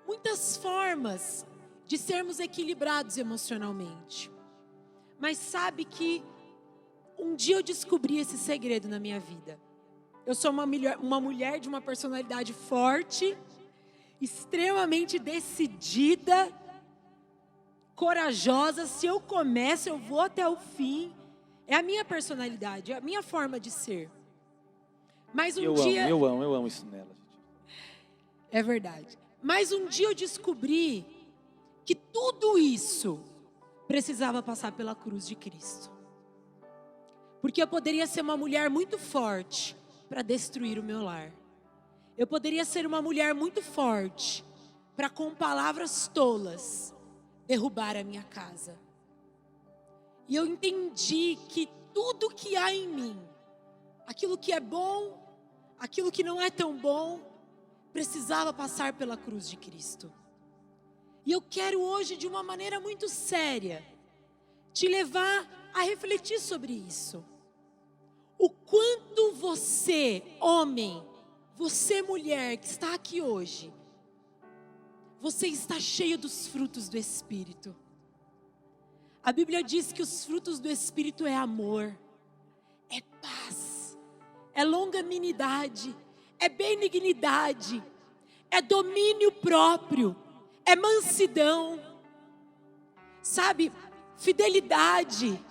muitas formas de sermos equilibrados emocionalmente. Mas sabe que um dia eu descobri esse segredo na minha vida. Eu sou uma mulher de uma personalidade forte, extremamente decidida, corajosa. Se eu começo, eu vou até o fim. É a minha personalidade, é a minha forma de ser. Mas Eu amo isso nela. É verdade. Mas um dia eu descobri que tudo isso precisava passar pela cruz de Cristo. Porque eu poderia ser uma mulher muito forte para destruir o meu lar. Eu poderia ser uma mulher muito forte para, com palavras tolas, derrubar a minha casa. E eu entendi que tudo que há em mim, aquilo que é bom, aquilo que não é tão bom, precisava passar pela cruz de Cristo. E eu quero hoje, de uma maneira muito séria, te levar a refletir sobre isso. O quanto você, homem, você, mulher, que está aqui hoje, você está cheio dos frutos do Espírito. A Bíblia diz que os frutos do Espírito é amor, é paz, é longanimidade, é benignidade, é domínio próprio, é mansidão, sabe, fidelidade.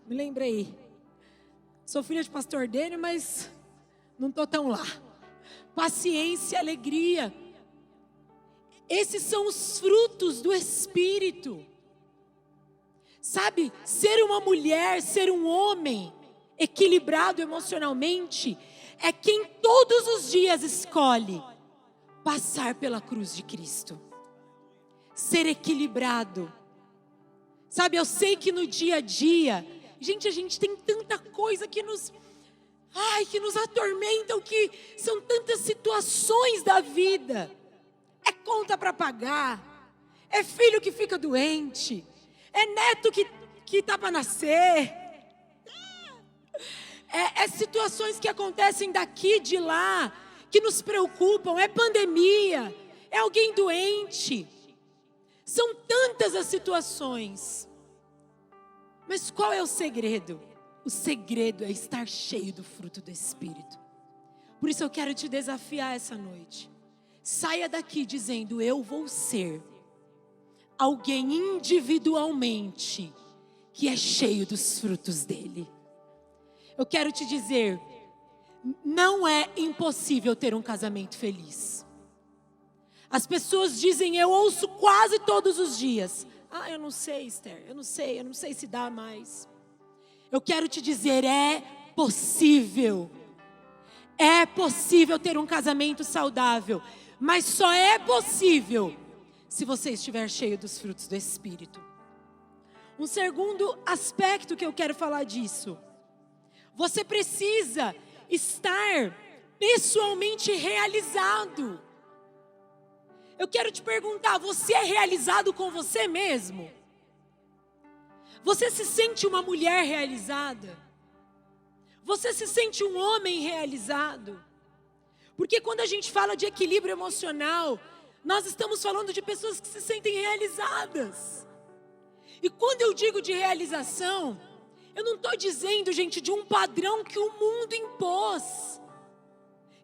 Me lembrei, sou filha de pastor Dênio, mas não estou tão lá. Paciência, alegria. Esses são os frutos do Espírito. Sabe, ser uma mulher, ser um homem equilibrado emocionalmente é quem todos os dias escolhe passar pela cruz de Cristo. Ser equilibrado. Sabe, eu sei que no dia a dia, gente, a gente tem tanta coisa que nos atormentam, que são tantas situações da vida. É conta para pagar, é filho que fica doente, é neto que tá para nascer, é situações que acontecem daqui, de lá, que nos preocupam, é pandemia, é alguém doente. São tantas as situações. Mas qual é o segredo? O segredo é estar cheio do fruto do Espírito. Por isso eu quero te desafiar essa noite. Saia daqui dizendo: eu vou ser alguém individualmente que é cheio dos frutos dele. Eu quero te dizer, não é impossível ter um casamento feliz. As pessoas dizem, eu ouço quase todos os dias: ah, eu não sei, Esther, eu não sei se dá mais. Eu quero te dizer, é possível ter um casamento saudável, mas só é possível se você estiver cheio dos frutos do Espírito. Um segundo aspecto que eu quero falar disso: você precisa estar pessoalmente realizado. Eu quero te perguntar, você é realizado com você mesmo? Você se sente uma mulher realizada? Você se sente um homem realizado? Porque quando a gente fala de equilíbrio emocional, nós estamos falando de pessoas que se sentem realizadas. E quando eu digo de realização, eu não estou dizendo, gente, de um padrão que o mundo impôs,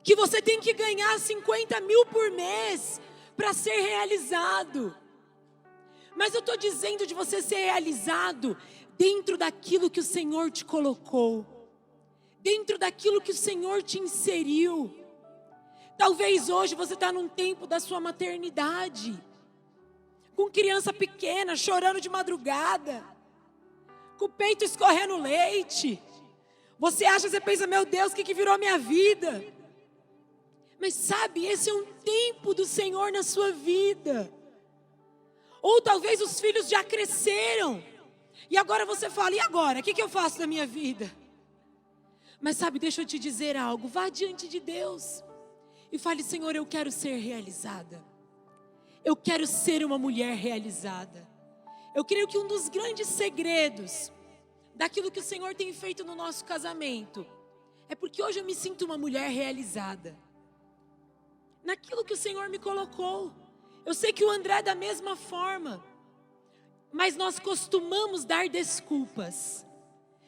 que você tem que ganhar 50 mil por mês para ser realizado. Mas eu estou dizendo de você ser realizado dentro daquilo que o Senhor te colocou, dentro daquilo que o Senhor te inseriu. Talvez hoje você está num tempo da sua maternidade, com criança pequena, chorando de madrugada, com o peito escorrendo leite. Você pensa, meu Deus, o que virou a minha vida? Mas sabe, esse é um tempo do Senhor na sua vida, Ou talvez os filhos já cresceram. E agora você fala, e agora? O que eu faço da minha vida? Mas sabe, deixa eu te dizer algo. Vá diante de Deus e fale, Senhor, eu quero ser realizada. Eu quero ser uma mulher realizada. Eu creio que um dos grandes segredos daquilo que o Senhor tem feito no nosso casamento é porque hoje eu me sinto uma mulher realizada. Naquilo que o Senhor me colocou. Eu sei que o André é da mesma forma. Mas nós costumamos dar desculpas.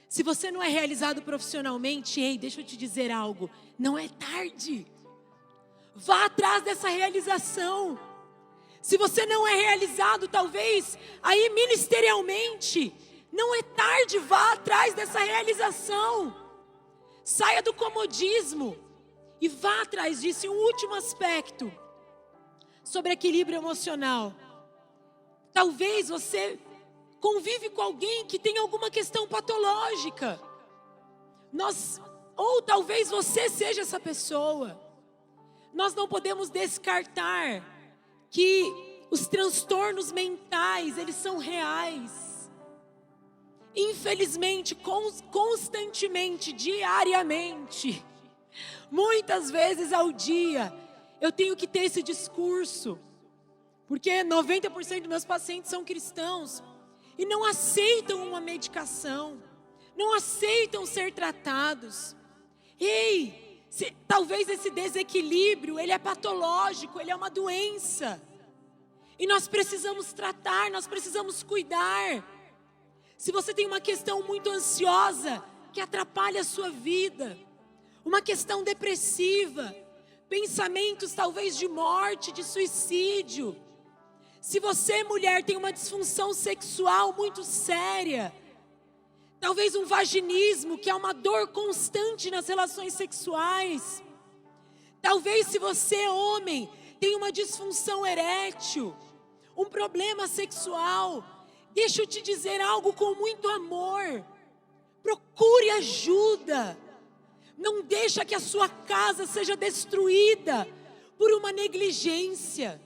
Se você não é realizado profissionalmente, ei, deixa eu te dizer algo. Não é tarde. Vá atrás dessa realização. Se você não é realizado, talvez, aí ministerialmente, não é tarde, vá atrás dessa realização. Saia do comodismo e vá atrás disso. E um último aspecto, sobre equilíbrio emocional. Talvez você convive com alguém que tem alguma questão patológica. Ou talvez você seja essa pessoa. Nós não podemos descartar que os transtornos mentais, eles são reais. Infelizmente, constantemente, diariamente, muitas vezes ao dia, eu tenho que ter esse discurso. Porque 90% dos meus pacientes são cristãos e não aceitam uma medicação, não aceitam ser tratados. Ei, talvez esse desequilíbrio, ele é patológico, ele é uma doença. E nós precisamos tratar, nós precisamos cuidar. Se você tem uma questão muito ansiosa, que atrapalha a sua vida, uma questão depressiva, pensamentos talvez de morte, de suicídio. Se você, mulher, tem uma disfunção sexual muito séria, talvez um vaginismo, que é uma dor constante nas relações sexuais. Talvez se você, homem, tem uma disfunção erétil, um problema sexual, deixa eu te dizer algo com muito amor. Procure ajuda. Não deixa que a sua casa seja destruída por uma negligência.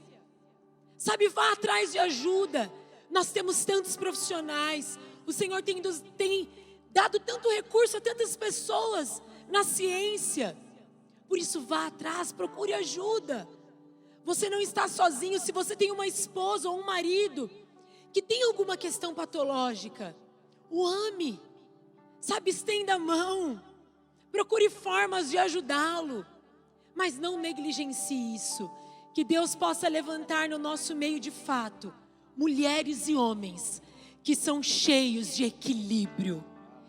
Sabe, vá atrás de ajuda. Nós temos tantos profissionais. O Senhor tem dado tanto recurso a tantas pessoas na ciência. Por isso, vá atrás, procure ajuda. Você não está sozinho. Se você tem uma esposa ou um marido que tem alguma questão patológica, o ame. Sabe, estenda a mão. Procure formas de ajudá-lo. Mas não negligencie isso. Que Deus possa levantar no nosso meio de fato mulheres e homens que são cheios de equilíbrio.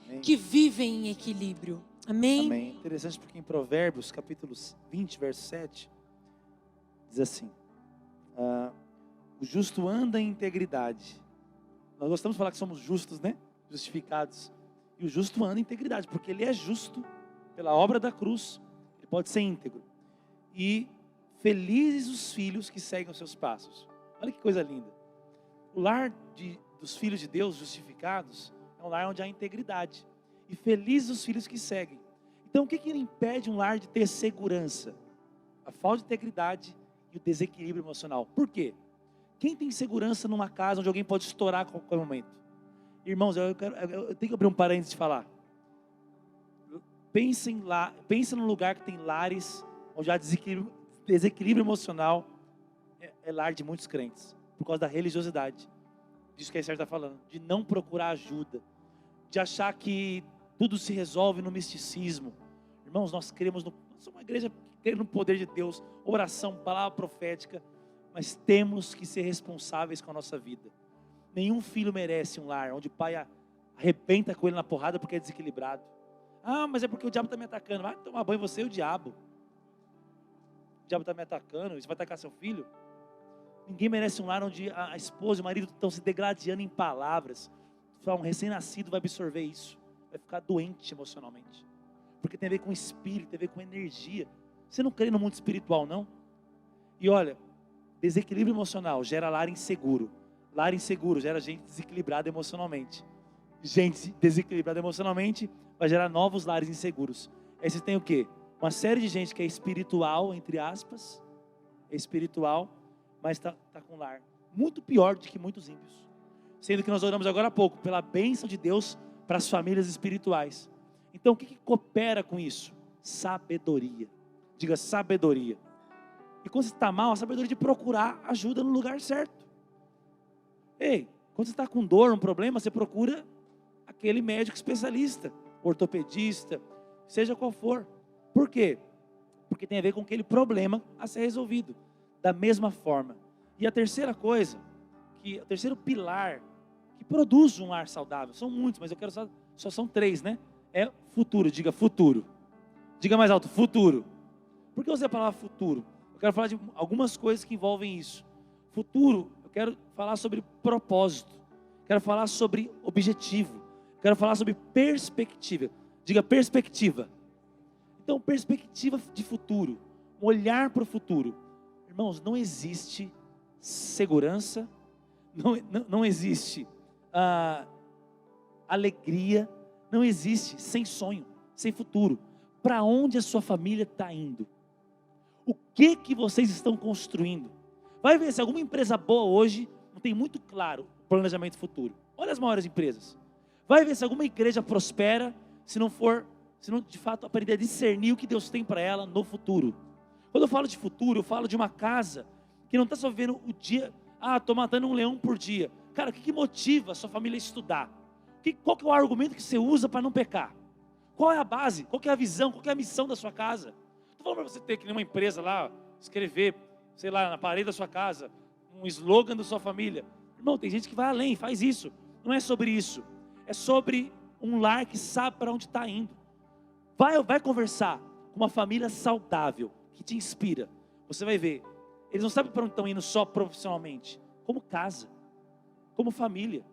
Amém. Que vivem em equilíbrio. Amém? Amém. Interessante porque em Provérbios, capítulo 20, verso 7, diz assim: o justo anda em integridade. Nós gostamos de falar que somos justos, né? Justificados. E o justo anda em integridade, porque ele é justo pela obra da cruz. Ele pode ser íntegro. E felizes os filhos que seguem os seus passos. Olha que coisa linda. O lar dos filhos de Deus justificados é um lar onde há integridade. E felizes os filhos que seguem. Então o que impede um lar de ter segurança? A falta de integridade e o desequilíbrio emocional. Por quê? Quem tem segurança numa casa onde alguém pode estourar a qualquer momento? Irmãos, eu tenho que abrir um parênteses de falar. Pensa num lugar que tem lares onde há desequilíbrio emocional. É lar de muitos crentes, por causa da religiosidade. Disso que a Esther está falando, de não procurar ajuda, de achar que tudo se resolve no misticismo. Irmãos, nós somos uma igreja que crê no poder de Deus, oração, palavra profética, mas temos que ser responsáveis com a nossa vida. Nenhum filho merece um lar onde o pai arrebenta com ele na porrada porque é desequilibrado. Mas é porque o diabo está me atacando. Vai tomar banho você e o diabo. O diabo está me atacando, você vai atacar seu filho? Ninguém merece um lar onde a esposa e o marido estão se degladiando em palavras. Um recém-nascido vai absorver isso, vai ficar doente emocionalmente, porque tem a ver com espírito, tem a ver com energia. Você não crê no mundo espiritual, não? E olha, desequilíbrio emocional gera lar inseguro. Lar inseguro gera gente desequilibrada emocionalmente. Gente desequilibrada emocionalmente vai gerar novos lares inseguros. Aí você tem o quê? Uma série de gente que é espiritual, entre aspas, é espiritual, mas está com lar muito pior do que muitos ímpios. Sendo que nós oramos agora há pouco pela bênção de Deus para as famílias espirituais. Então o que coopera com isso? Sabedoria. Diga sabedoria. E quando você está mal, a sabedoria de procurar ajuda no lugar certo. Ei, quando você está com dor, um problema, você procura aquele médico especialista, ortopedista, seja qual for. Por quê? Porque tem a ver com aquele problema a ser resolvido. Da mesma forma. E a terceira coisa, o terceiro pilar que produz um lar saudável, são muitos, mas eu quero só são 3, né? É futuro, diga futuro. Diga mais alto, futuro. Por que eu usei a palavra futuro? Eu quero falar de algumas coisas que envolvem isso. Futuro, eu quero falar sobre propósito. Quero falar sobre objetivo. Quero falar sobre perspectiva. Diga perspectiva. Então, perspectiva de futuro. Um olhar para o futuro. Irmãos, não existe segurança. Não existe alegria. Não existe sem sonho, sem futuro. Para onde a sua família está indo? O que vocês estão construindo? Vai ver se alguma empresa boa hoje não tem muito claro o planejamento futuro. Olha as maiores empresas. Vai ver se alguma igreja prospera, se não de fato aprender a discernir o que Deus tem para ela no futuro. Quando eu falo de futuro, eu falo de uma casa que não está só vivendo o dia, estou matando um leão por dia. Cara, o que motiva a sua família a estudar? Qual que é o argumento que você usa para não pecar? Qual é a base? Qual que é a visão? Qual que é a missão da sua casa? Estou falando para você ter que nenhuma empresa lá, escrever, sei lá, na parede da sua casa, um slogan da sua família. Irmão, tem gente que vai além, faz isso. Não é sobre isso. É sobre um lar que sabe para onde está indo. Vai conversar com uma família saudável, que te inspira. Você vai ver, eles não sabem para onde estão indo só profissionalmente, como casa, como família.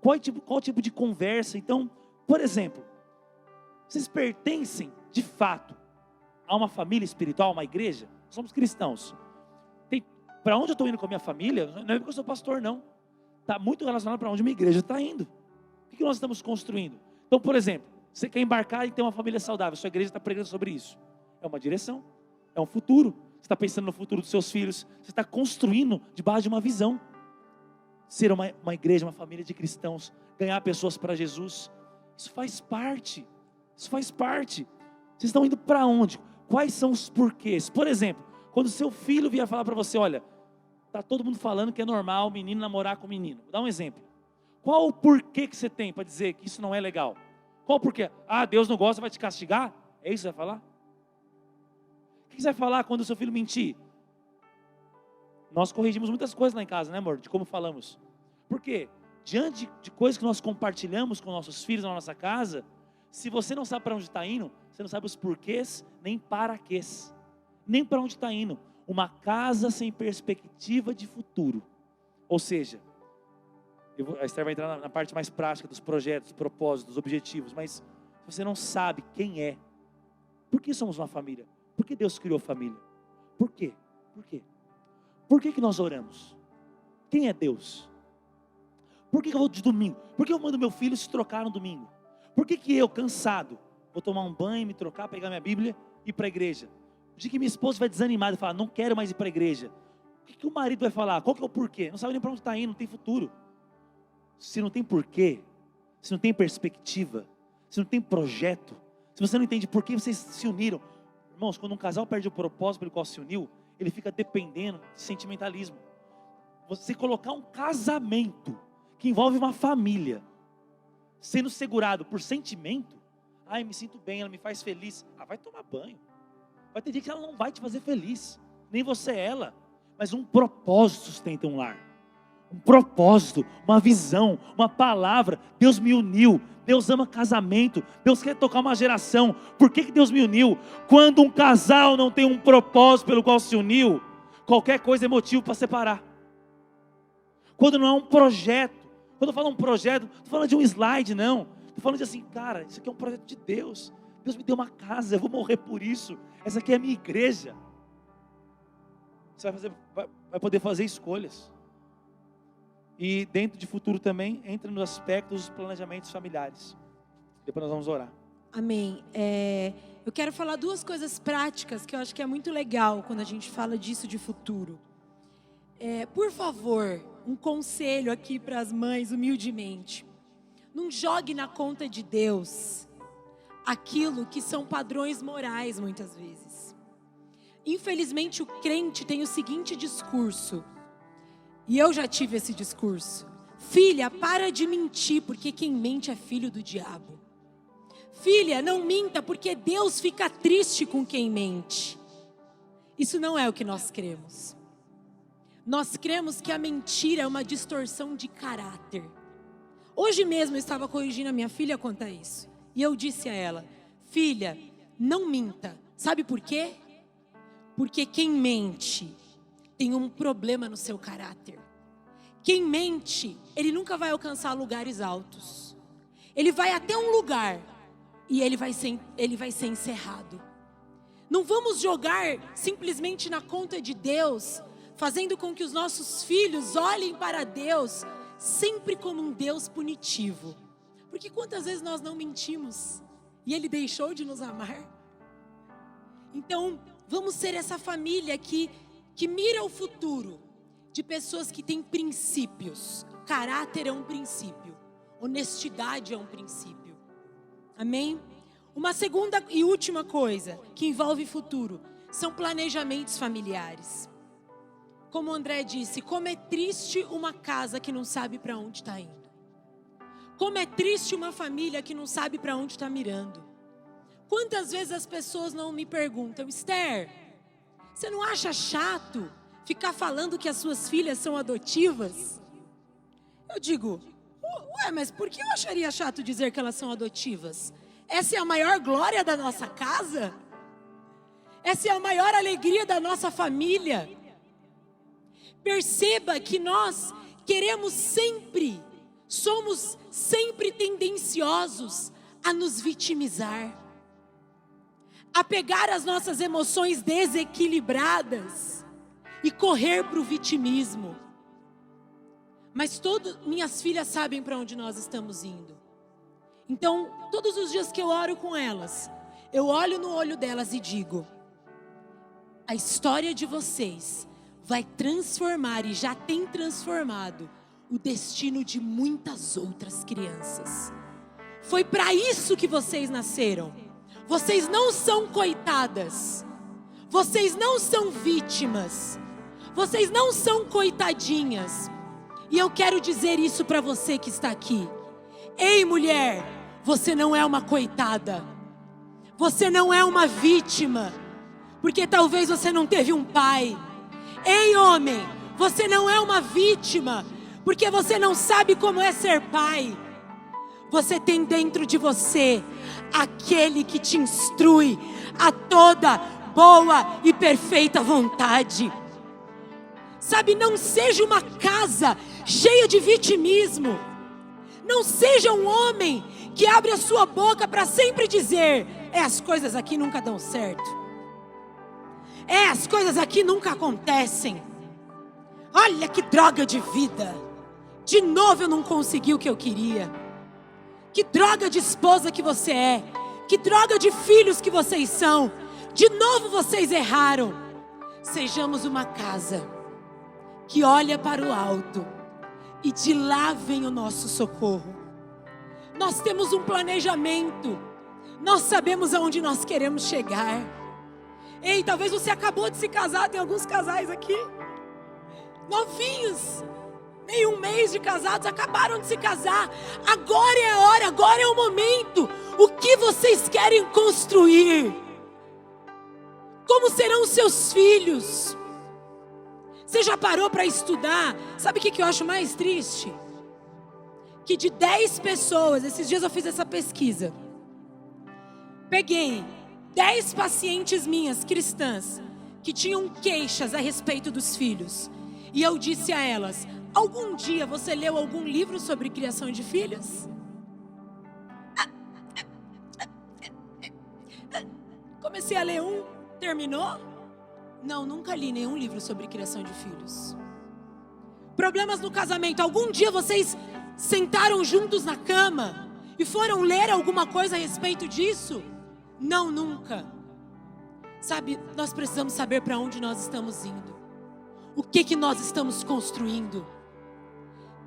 Qual tipo de conversa? Então, por exemplo, vocês pertencem de fato a uma família espiritual, uma igreja? Somos cristãos. Para onde eu estou indo com a minha família? Não é porque eu sou pastor, não. Está muito relacionado para onde uma igreja está indo. O que nós estamos construindo? Então, por exemplo, você quer embarcar e ter uma família saudável, sua igreja está pregando sobre isso. É uma direção, é um futuro. Você está pensando no futuro dos seus filhos, você está construindo debaixo de uma visão. Ser uma igreja, uma família de cristãos, ganhar pessoas para Jesus, isso faz parte. Isso faz parte. Vocês estão indo para onde? Quais são os porquês? Por exemplo, quando seu filho vier falar para você, olha, está todo mundo falando que é normal o menino namorar com o menino. Vou dar um exemplo. Qual o porquê que você tem para dizer que isso não é legal? Qual o porquê? Deus não gosta, vai te castigar? É isso que você vai falar? O que você vai falar quando o seu filho mentir? Nós corrigimos muitas coisas lá em casa, né, amor? De como falamos. Por quê? Diante de coisas que nós compartilhamos com nossos filhos na nossa casa, se você não sabe para onde está indo, você não sabe os porquês, nem para quês. Nem para onde está indo. Uma casa sem perspectiva de futuro. Ou seja, a Esther vai entrar na parte mais prática dos projetos, dos propósitos, dos objetivos, mas se você não sabe quem é, por que somos uma família? Por que Deus criou família? Por quê? Por quê? Por que nós oramos? Quem é Deus? Por que eu vou de domingo? Por que eu mando meu filho se trocar no domingo? Por que eu, cansado, vou tomar um banho, me trocar, pegar minha Bíblia e ir para a igreja? O dia que minha esposa vai desanimada e falar, não quero mais ir para a igreja. O que o marido vai falar? Qual que é o porquê? Não sabe nem para onde está indo, não tem futuro. Se não tem porquê, se não tem perspectiva, se não tem projeto, se você não entende por que vocês se uniram. Irmãos, quando um casal perde o propósito pelo qual se uniu, ele fica dependendo de sentimentalismo. Você colocar um casamento que envolve uma família, sendo segurado por sentimento, me sinto bem, ela me faz feliz. Vai tomar banho. Vai ter dia que ela não vai te fazer feliz, nem você ela, mas um propósito sustenta um lar. Um propósito, uma visão, uma palavra. Deus me uniu. Deus ama casamento. Deus quer tocar uma geração. Por que Deus me uniu? Quando um casal não tem um propósito pelo qual se uniu, qualquer coisa é motivo para separar. Quando não é um projeto. Quando eu falo um projeto, não estou falando de um slide, não. Estou falando de assim, cara, isso aqui é um projeto de Deus. Deus me deu uma casa, eu vou morrer por isso. Essa aqui é a minha igreja. Você vai poder fazer escolhas. E dentro de futuro também, entra nos aspectos dos planejamentos familiares. Depois nós vamos orar. Amém. Eu quero falar duas coisas práticas que eu acho que é muito legal quando a gente fala disso de futuro. Por favor, um conselho aqui para as mães, humildemente. Não jogue na conta de Deus aquilo que são padrões morais, muitas vezes. Infelizmente, o crente tem o seguinte discurso, e eu já tive esse discurso: filha, para de mentir, porque quem mente é filho do diabo. Filha, não minta, porque Deus fica triste com quem mente. Isso não é o que nós cremos. Nós cremos que a mentira é uma distorção de caráter. Hoje mesmo eu estava corrigindo a minha filha quanto a isso. E eu disse a ela: filha, não minta. Sabe por quê? Porque quem mente tem um problema no seu caráter. Quem mente, ele nunca vai alcançar lugares altos. Ele vai até um lugar e ele vai ser encerrado. Não vamos jogar simplesmente na conta de Deus, fazendo com que os nossos filhos olhem para Deus sempre como um Deus punitivo. Porque quantas vezes nós não mentimos e Ele deixou de nos amar? Então, vamos ser essa família que mira o futuro, de pessoas que têm princípios. Caráter é um princípio, honestidade é um princípio. Amém? Uma segunda e última coisa que envolve futuro são planejamentos familiares. Como o André disse, como é triste uma casa que não sabe para onde está indo. Como é triste uma família que não sabe para onde está mirando. Quantas vezes as pessoas não me perguntam: Esther, você não acha chato ficar falando que as suas filhas são adotivas? Eu digo: ué, mas por que eu acharia chato dizer que elas são adotivas? Essa é a maior glória da nossa casa? Essa é a maior alegria da nossa família? Perceba que nós queremos sempre, somos sempre tendenciosos a nos vitimizar, a pegar as nossas emoções desequilibradas e correr para o vitimismo. Mas minhas filhas sabem para onde nós estamos indo. Então, todos os dias que eu oro com elas, eu olho no olho delas e digo: a história de vocês vai transformar, e já tem transformado, o destino de muitas outras crianças. Foi para isso que vocês nasceram. Vocês não são coitadas. Vocês não são vítimas. Vocês não são coitadinhas. E eu quero dizer isso para você que está aqui. Ei, mulher, você não é uma coitada. Você não é uma vítima, porque talvez você não teve um pai. Ei, homem, você não é uma vítima, porque você não sabe como é ser pai. Você tem dentro de você aquele que te instrui a toda boa e perfeita vontade. Sabe, não seja uma casa cheia de vitimismo. Não seja um homem que abre a sua boca para sempre dizer: as coisas aqui nunca dão certo. As coisas aqui nunca acontecem. Olha que droga de vida. De novo eu não consegui o que eu queria. Que droga de esposa que você é. Que droga de filhos que vocês são. De novo vocês erraram. Sejamos uma casa que olha para o alto, e de lá vem o nosso socorro. Nós temos um planejamento. Nós sabemos aonde nós queremos chegar. Ei, talvez você acabou de se casar. Tem alguns casais aqui novinhos, nem um mês de casados, acabaram de se casar. Agora é a hora, agora é o momento. O que vocês querem construir? Como serão os seus filhos? Você já parou para estudar? Sabe o que eu acho mais triste? Que de 10 pessoas, esses dias eu fiz essa pesquisa, peguei 10 pacientes minhas, cristãs, que tinham queixas a respeito dos filhos. E eu disse a elas: algum dia você leu algum livro sobre criação de filhos? Comecei a ler um, terminou? Não, nunca li nenhum livro sobre criação de filhos. Problemas no casamento. Algum dia vocês sentaram juntos na cama e foram ler alguma coisa a respeito disso? Não, nunca. Sabe, nós precisamos saber para onde nós estamos indo. O que nós estamos construindo?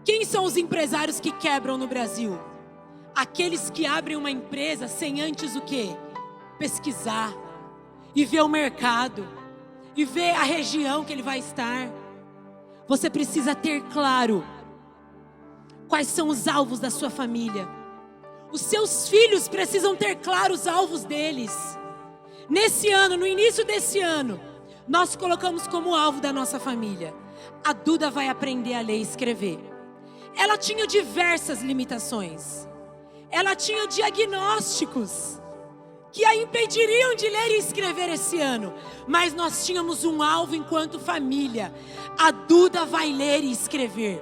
Quem são os empresários que quebram no Brasil? Aqueles que abrem uma empresa sem antes o quê? Pesquisar e ver o mercado e ver a região que ele vai estar. Você precisa ter claro quais são os alvos da sua família. Os seus filhos precisam ter claro os alvos deles. Nesse ano, no início desse ano, nós colocamos como alvo da nossa família: a Duda vai aprender a ler e escrever. Ela tinha diversas limitações. Ela tinha diagnósticos que a impediriam de ler e escrever esse ano. Mas nós tínhamos um alvo enquanto família: a Duda vai ler e escrever.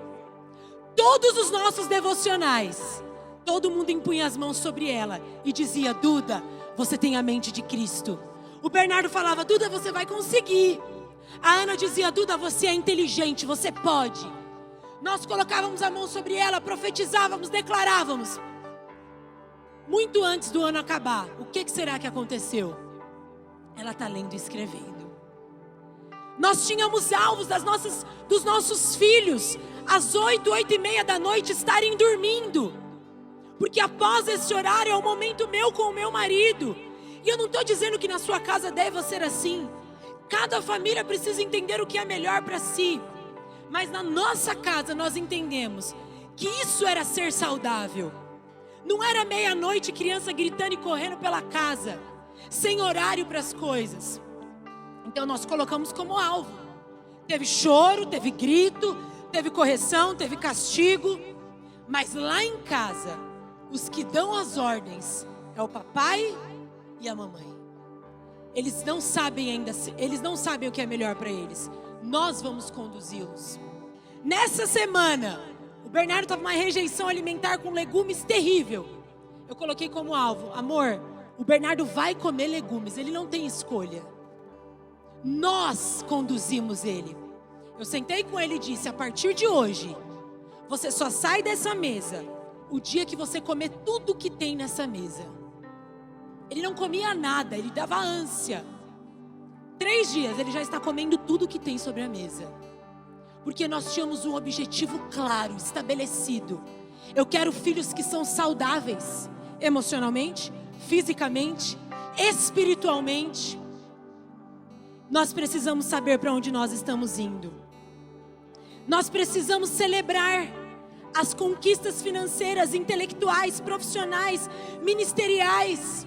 Todos os nossos devocionais, todo mundo impunha as mãos sobre ela e dizia: Duda, você tem a mente de Cristo. O Bernardo falava: Duda, você vai conseguir. A Ana dizia: Duda, você é inteligente, você pode. Nós colocávamos a mão sobre ela, profetizávamos, declarávamos. Muito antes do ano acabar, o que será que aconteceu? Ela está lendo e escrevendo. Nós tínhamos alvos dos nossos filhos, às 8h30 da noite, estarem dormindo. Porque após esse horário é o momento meu com o meu marido. E eu não estou dizendo que na sua casa deva ser assim. Cada família precisa entender o que é melhor para si. Mas na nossa casa nós entendemos que isso era ser saudável. Não era meia-noite, criança gritando e correndo pela casa, sem horário para as coisas. Então nós colocamos como alvo. Teve choro, teve grito, teve correção, teve castigo. Mas lá em casa, os que dão as ordens é o papai e a mamãe. Eles não sabem ainda, eles não sabem o que é melhor para eles. Nós vamos conduzi-los. Nessa semana, o Bernardo estava numa rejeição alimentar com legumes terrível. Eu coloquei como alvo: amor, o Bernardo vai comer legumes, ele não tem escolha. Nós conduzimos ele. Eu sentei com ele e disse: a partir de hoje, você só sai dessa mesa o dia que você comer tudo que tem nessa mesa. Ele não comia nada, ele dava ânsia. 3 dias ele já está comendo tudo que tem sobre a mesa. Porque nós tínhamos um objetivo claro, estabelecido. Eu quero filhos que são saudáveis, emocionalmente, fisicamente, espiritualmente. Nós precisamos saber para onde nós estamos indo. Nós precisamos celebrar as conquistas financeiras, intelectuais, profissionais, ministeriais.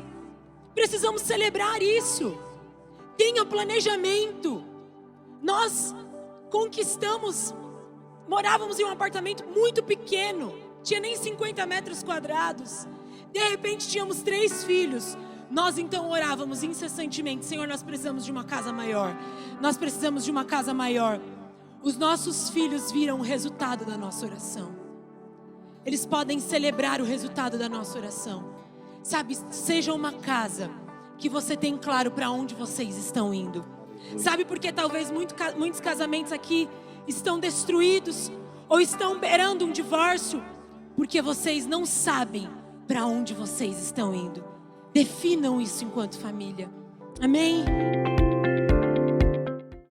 Precisamos celebrar isso. Tenha planejamento. Nós conquistamos, morávamos em um apartamento muito pequeno, tinha nem 50 metros quadrados. De repente tínhamos 3 filhos. Nós então orávamos incessantemente: Senhor, nós precisamos de uma casa maior. Nós precisamos de uma casa maior. Os nossos filhos viram o resultado da nossa oração. Eles podem celebrar o resultado da nossa oração. Sabe, seja uma casa que você tem claro para onde vocês estão indo. Sabe por que talvez muitos casamentos aqui estão destruídos ou estão beirando um divórcio? Porque vocês não sabem para onde vocês estão indo. Definam isso enquanto família. Amém?